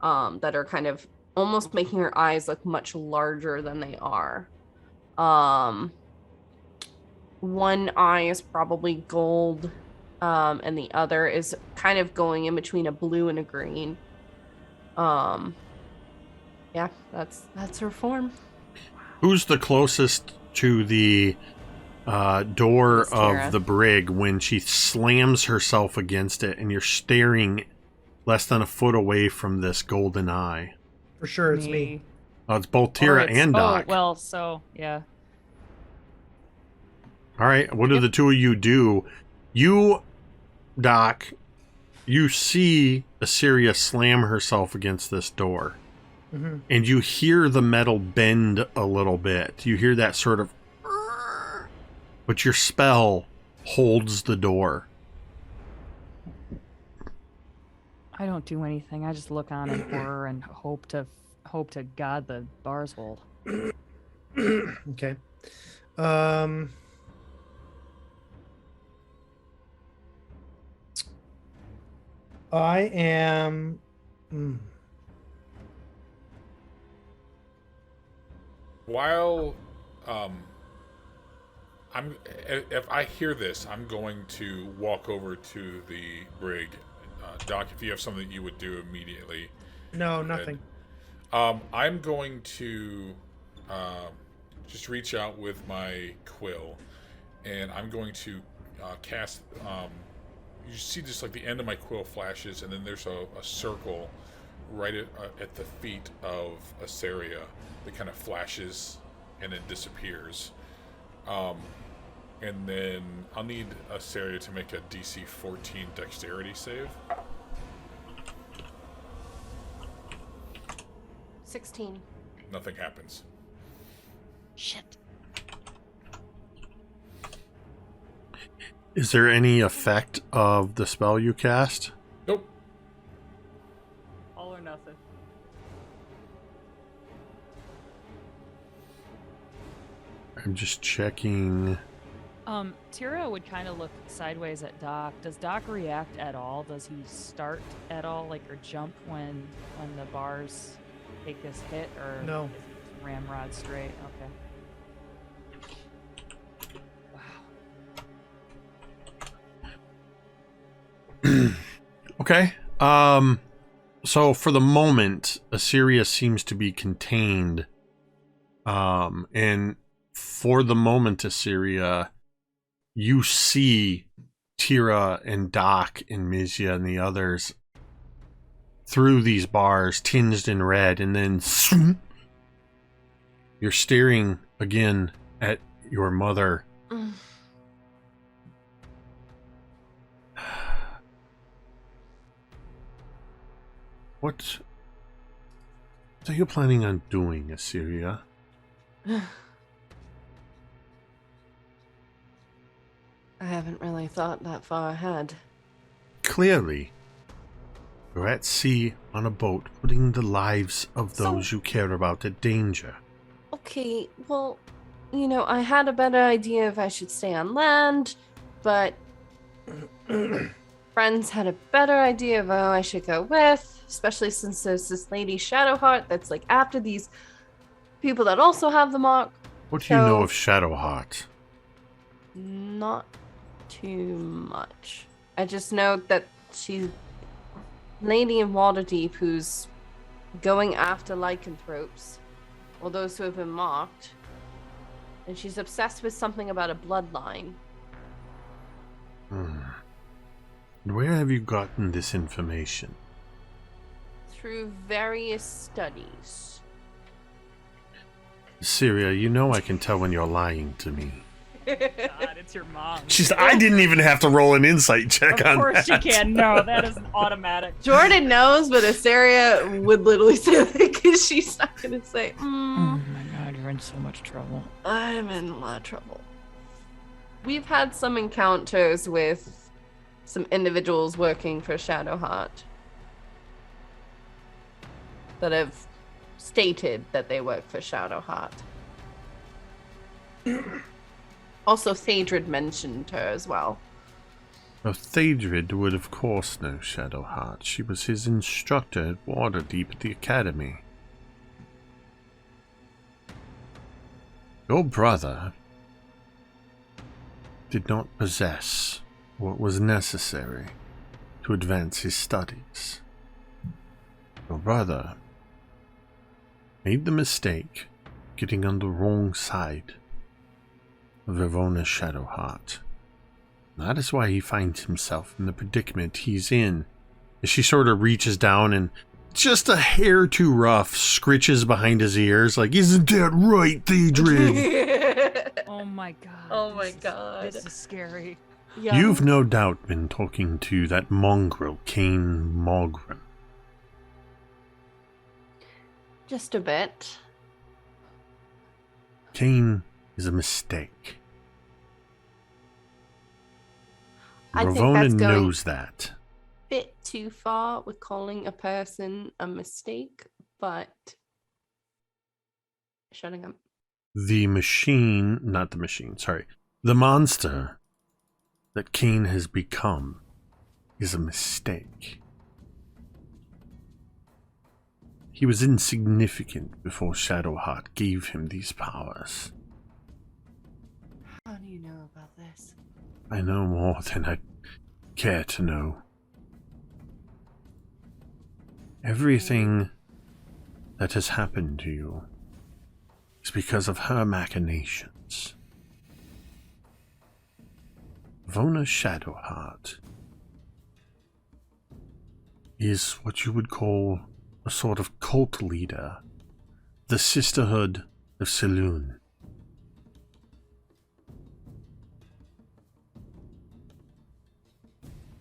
that are kind of almost making her eyes look much larger than they are. One eye is probably gold, and the other is kind of going in between a blue and a green. Yeah, that's her form. Who's the closest to the door Miss Tara. of the brig when she slams herself against it, and you're staring less than a foot away from this golden eye. For sure, it's me. It's both Or Tira it's- and Doc. Oh, well, so, yeah. All right, what do the two of you do? You, Doc, you see Assyria slam herself against this door. Mm-hmm. And you hear the metal bend a little bit. You hear that sort of... But your spell holds the door. I don't do anything. I just look on in horror and hope to God the bars hold. Okay. I am. While if I hear this, I'm going to walk over to the brig. Doc, if you have something that you would do immediately. No, nothing. I'm going to just reach out with my quill, and I'm going to cast. You see just like the end of my quill flashes, and then there's a circle right at the feet of Assyria that kind of flashes and then disappears. And then I'll need Assyria to make a DC 14 dexterity save. 16. Nothing happens. Shit. Is there any effect of the spell you cast? Nope. All or nothing. I'm just checking. Tira would kind of look sideways at Doc. Does Doc react at all? Does he start at all, like, or jump when the bars take this hit, or No. is he ramrod straight? Okay. Wow. Okay. So for the moment, Assyria seems to be contained. And for the moment, Assyria, you see Tira and Doc and Mizia and the others through these bars tinged in red, and then you're staring again at your mother. What are you planning on doing, Assyria? I haven't really thought that far ahead. Clearly, you're at sea on a boat, putting the lives of So- those you care about at danger. Okay, well, I had a better idea if I should stay on land, but friends had a better idea of who I should go with, especially since there's this lady Shadowheart that's like after these people that also have the mark. What do you know So- of Shadowheart? Not too much. I just know that she's lady in Waterdeep who's going after lycanthropes, or those who have been marked, and she's obsessed with something about a bloodline. Where have you gotten this information? Through various studies. Assyria, you know I can tell when you're lying to me. God, it's your mom. I didn't even have to roll an insight check on Of course that. you can. No, that is automatic. Jordan knows, but Assyria would literally say that because she's not going to say, Oh my God, you're in so much trouble. I'm in a lot of trouble. We've had some encounters with some individuals working for Shadowheart that have stated that they work for Shadowheart. Also, Thaedred mentioned her as well. Well, Thaedred would of course know Shadowheart. She was his instructor at Waterdeep at the Academy. Your brother did not possess what was necessary to advance his studies. Your brother made the mistake getting on the wrong side of Avona's Shadowheart. That is why he finds himself in the predicament he's in. As she sort of reaches down and just a hair too rough scritches behind his ears like, isn't that right, Thedrin? Oh my god. Oh my god. This is scary. Yeah. You've no doubt been talking to that mongrel, Kane Mogren. Just a bit. Kane is a mistake. I think Ravona that's going knows that. bit too far with calling a person a mistake, but shutting up. The monster that Kane has become is a mistake. He was insignificant before Shadowheart gave him these powers. How do you know about this? I know more than I care to know. Everything that has happened to you is because of her machinations. Vona Shadowheart is what you would call a sort of cult leader, the Sisterhood of Selûne.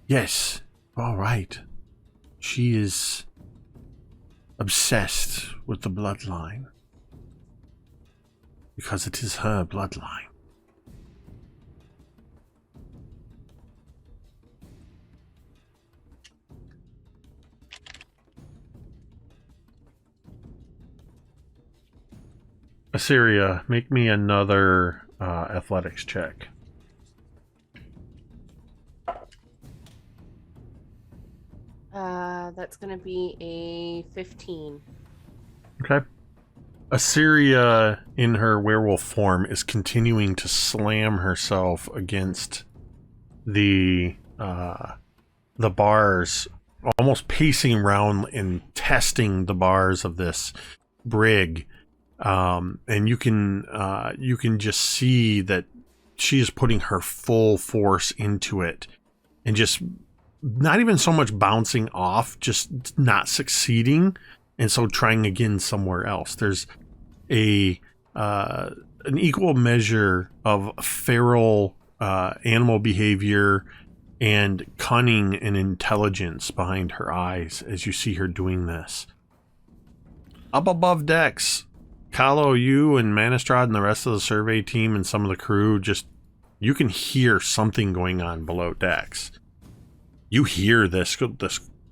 Yes, all right. She is obsessed with the bloodline because it is her bloodline. Assyria, make me another athletics check. That's gonna be a 15. Okay. Assyria, in her werewolf form, is continuing to slam herself against the bars, almost pacing around and testing the bars of this brig. And you can just see that she is putting her full force into it, and just not even so much bouncing off, just not succeeding, and so trying again somewhere else. There's an equal measure of feral animal behavior and cunning and intelligence behind her eyes as you see her doing this. Up above decks, Kahlo, you and Manistrad and the rest of the survey team and some of the crew, you can hear something going on below decks. You hear this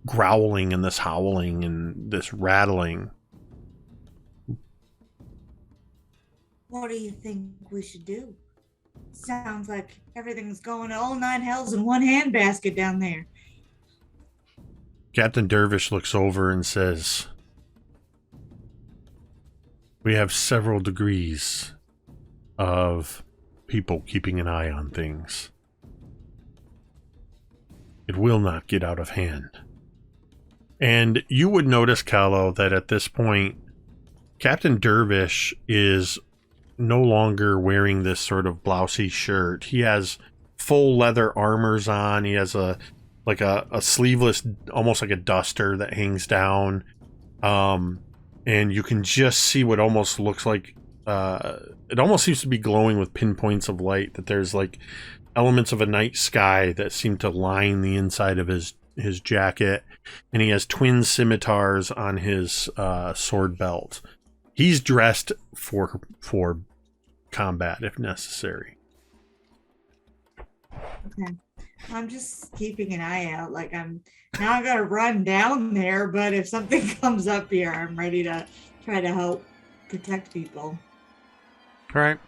growling and this howling and this rattling. What do you think we should do? Sounds like everything's going all nine hells in one handbasket down there. Captain Dervish looks over and says, "We have several degrees of people keeping an eye on things. It will not get out of hand." And you would notice, Kahlo, that at this point, Captain Dervish is no longer wearing this sort of blousy shirt. He has full leather armors on. He has a sleeveless, almost like a duster that hangs down. And you can just see what almost looks like, it almost seems to be glowing with pinpoints of light, that there's like elements of a night sky that seem to line the inside of his jacket, and he has twin scimitars on his sword belt. He's dressed for combat if necessary. Okay. I'm just keeping an eye out. Like, I'm not going to run down there, but if something comes up here, I'm ready to try to help protect people. All right.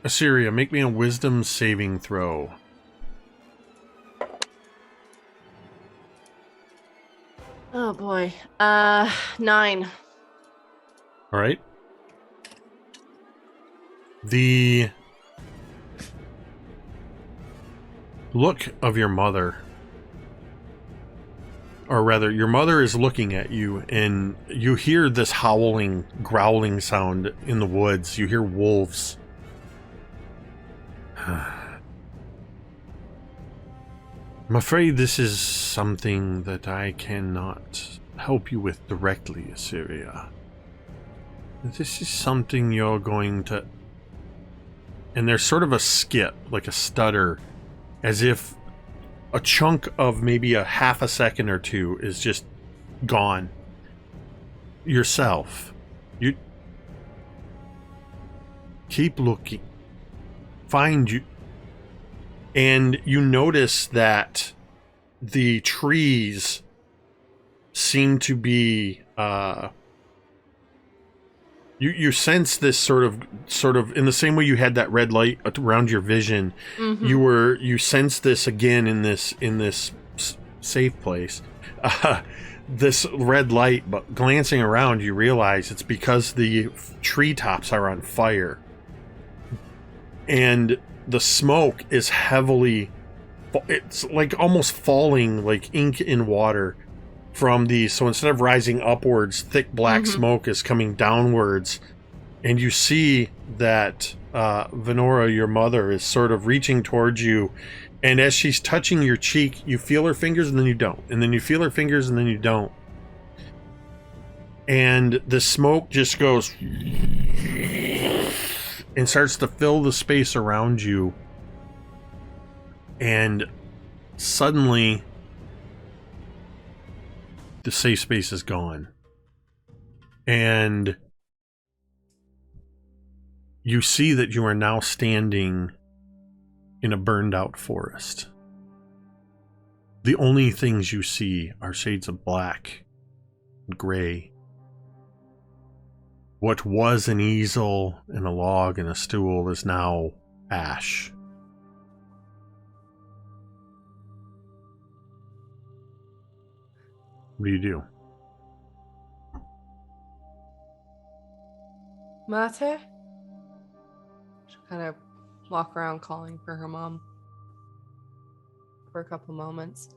Assyria, make me a wisdom saving throw. Oh boy. 9. All right. The look of your mother or rather, your mother is looking at you, and you hear this howling, growling sound in the woods. You hear wolves. I'm afraid this is something that I cannot help you with directly, Assyria. This is something you're going to... And there's sort of a skip, like a stutter, as if a chunk of maybe a half a second or two is just gone. Yourself. You keep looking. Find you. And you notice that the trees seem to be you sense this sort of in the same way you had that red light around your vision. You sense this again in this safe place, this red light, but glancing around you realize it's because the treetops are on fire and the smoke is heavily, it's like almost falling like ink in water from these. So instead of rising upwards, thick black smoke is coming downwards. And you see that Venora, your mother, is sort of reaching towards you. And as she's touching your cheek, you feel her fingers and then you don't. And then you feel her fingers and then you don't. And the smoke just goes and starts to fill the space around you. And suddenly, the safe space is gone. And you see that you are now standing in a burned out forest. The only things you see are shades of black and gray. What was an easel and a log and a stool is now ash. What do you do? Mate? She'll kind of walk around calling for her mom for a couple moments.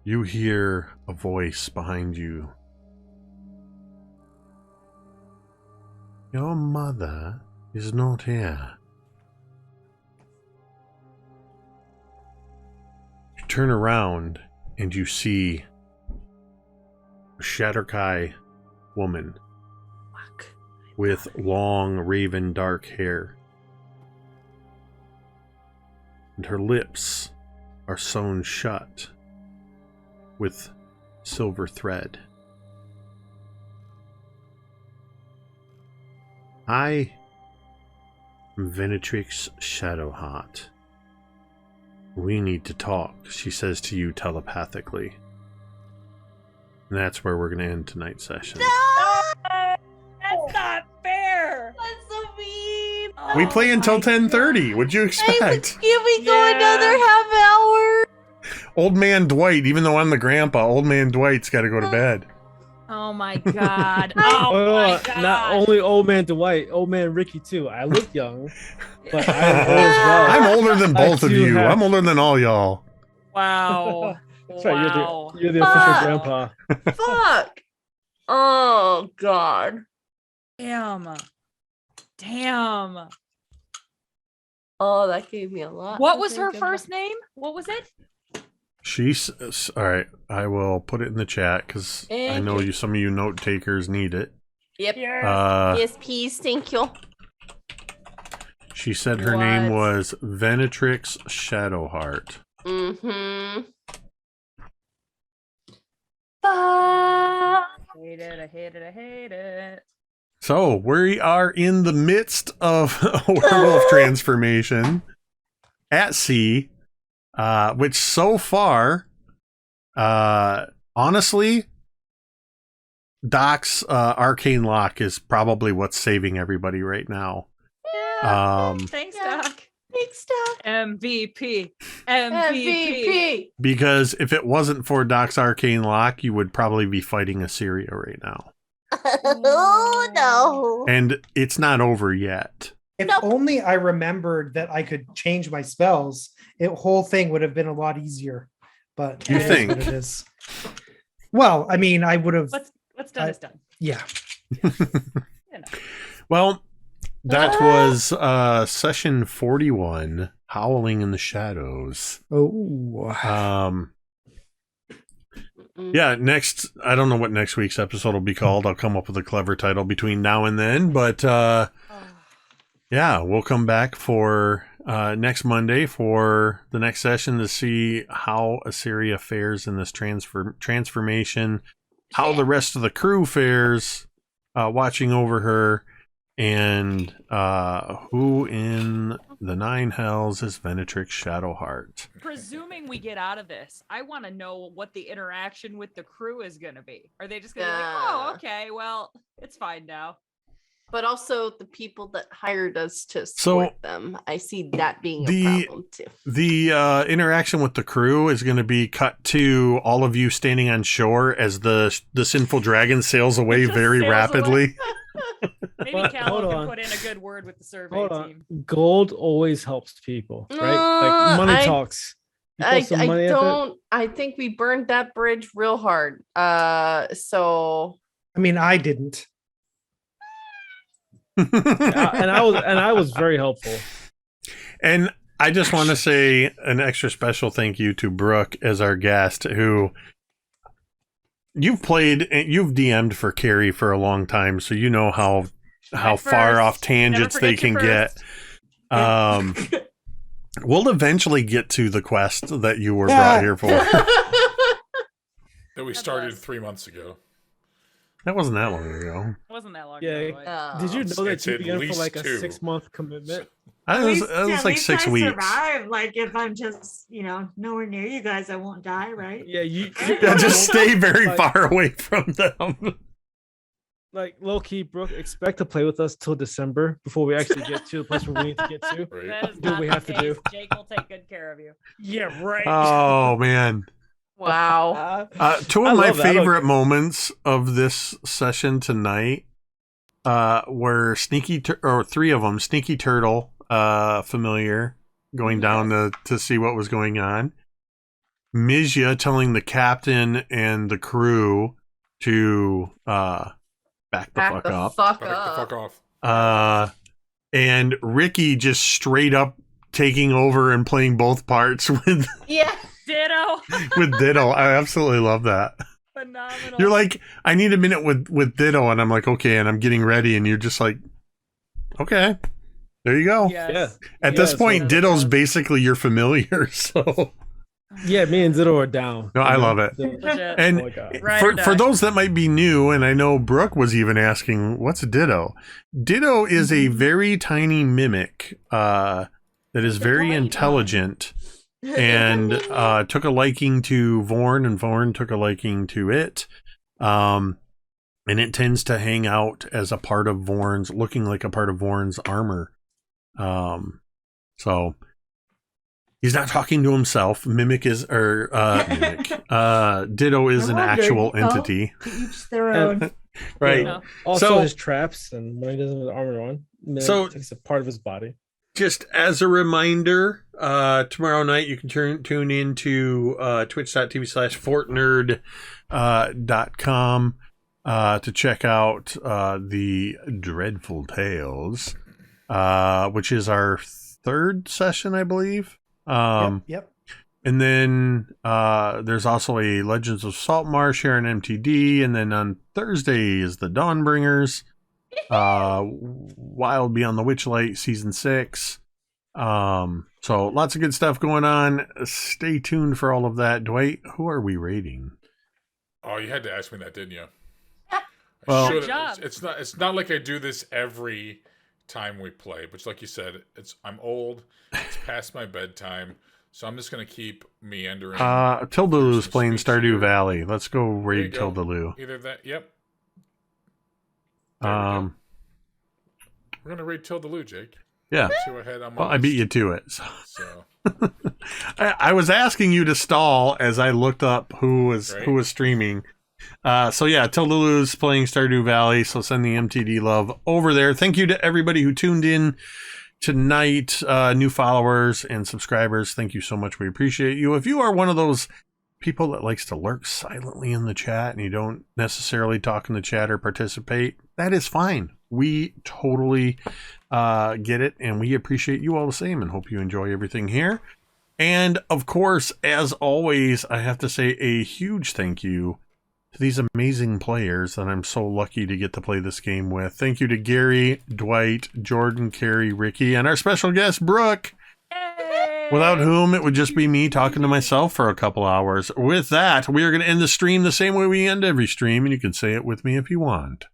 You hear a voice behind you. Your mother is not here. You turn around and you see a Shatterkai woman with long raven dark hair. And her lips are sewn shut with silver thread. I am Venetrix Shadowheart. We need to talk, she says to you telepathically. And that's where we're going to end tonight's session. That's not fair. That's so mean. We play until 10:30. What'd you expect? Can we go another half hour? Old man Dwight, even though I'm the grandpa, old man Dwight's got to go to bed. Oh my god. Oh my god. Not only old man Dwight, old man Ricky too. I look young, but I'm old as well. I'm older than both of you. I'm older than all y'all. Wow. That's right. Wow. You're the official grandpa. Fuck. Oh god. Damn. Oh, that gave me a lot. What to was her think first about. name? What was it? She's all right. I will put it in the chat because I know you. Some of you note takers need it. Yep. Yes, please. Thank you. She said her name was Venetrix Shadowheart. Mm-hmm. I hate it. So we are in the midst of a werewolf transformation at sea, which so far, honestly, Doc's arcane lock is probably what's saving everybody right now. Thanks, Doc. Thanks, Doc. MVP. Because if it wasn't for Doc's arcane lock, you would probably be fighting Assyria right now. Oh no. And it's not over yet. If only I remembered that I could change my spells, the whole thing would have been a lot easier. but You it is think? what it is. Well, I mean, I would have. What's done is done. Yeah. You know. Well, that was session 41, Howling in the Shadows. Oh. Yeah, next, I don't know what next week's episode will be called. I'll come up with a clever title between now and then. But yeah, we'll come back for next Monday for the next session to see how Assyria fares in this transformation, how the rest of the crew fares, watching over her, and who in the Nine Hells is Venetrix Shadowheart. Presuming we get out of this, I want to know what the interaction with the crew is going to be. Are they just going to be like, oh, okay, well, it's fine now? But also the people that hired us to support them. I see that being a problem too. The interaction with the crew is going to be cut to all of you standing on shore as the sinful dragon sails away very rapidly. Maybe Kahlo can put in a good word with the survey team. Gold always helps people, right? Like money talks. I think we burned that bridge real hard. So I mean, I didn't. and I was very helpful. And I just want to say an extra special thank you to Brooke as our guest, who you've DM'd for Carrie for a long time, so you know how far off tangents they can get. We'll eventually get to the quest that you were brought here for. That we started 3 months ago. That wasn't that long ago. It wasn't that long Yeah. ago. Did you know that you'd be in for like a 2. 6-month commitment? It was like 6 weeks. Survive. Like if I'm just, nowhere near you guys, I won't die, right? Yeah, Yeah, just stay very far away from them. Like low key, Brooke, expect to play with us till December before we actually get to the place where we need to get to. Right. That is Do what not we the have to case. do. Jake will take good care of you. Yeah, right. Oh man. wow. Two of my favorite moments of this session tonight were three of them. Sneaky Turtle, familiar, going down to see what was going on. Mizya telling the captain and the crew to back the fuck up. Back the fuck off. And Ricky just straight up taking over and playing both parts with Ditto. with Ditto. I absolutely love that. Phenomenal. You're like, I need a minute with Ditto, and I'm like, okay, and I'm getting ready, and you're just like, okay, there you go. Yes. At this point, Ditto's basically your familiar, so Yeah, me and Ditto are down. no, I love it. Legit. And Oh my God. Ride or die. for those that might be new, and I know Brooke was even asking, what's Ditto? Ditto is a very tiny mimic that is very intelligent and took a liking to Vorn, and Vorn took a liking to it. And it tends to hang out as a part of Vorn's, looking like a part of Vorn's armor. So he's not talking to himself. Ditto is an actual entity. To each their own. Right. Yeah. Also, So- his traps, and when he doesn't have his armor on, So- it's a part of his body. Just as a reminder, tomorrow night you can tune into twitch.tv/fortnerd.com to check out the Dreadful Tales, which is our third session, I believe. Yep. And then there's also a Legends of Saltmarsh here on MTD. And then on Thursday is the Dawnbringers. Wild Beyond the Witchlight Season 6. So lots of good stuff going on. Stay tuned for all of that. Dwight, who are we rating? Oh, you had to ask me that, didn't you? Well, Good job. It's not like I do this every time we play, but like you said, I'm old. It's past my bedtime, so I'm just gonna keep meandering. Tildalu's playing Speaks here. Stardew Valley. Let's go There you raid go. Tildalu. Either that, yep. There we go. We're gonna raid Tildalu, Jake. Yeah. See what head I'm Well, on. I beat you to it. So. So I was asking you to stall as I looked up who was streaming. So yeah, Tildalu's playing Stardew Valley. So send the MTD love over there. Thank you to everybody who tuned in tonight. New followers and subscribers. Thank you so much. We appreciate you. If you are one of those people that likes to lurk silently in the chat and you don't necessarily talk in the chat or participate, that is fine. We totally get it, and we appreciate you all the same and hope you enjoy everything here. And of course, as always, I have to say a huge thank you to these amazing players that I'm so lucky to get to play this game with. Thank you to Gary, Dwight, Jordan, Carrie, Ricky, and our special guest, Brooke. Yay! Without whom it would just be me talking to myself for a couple hours. With that, we are going to end the stream the same way we end every stream, and you can say it with me if you want.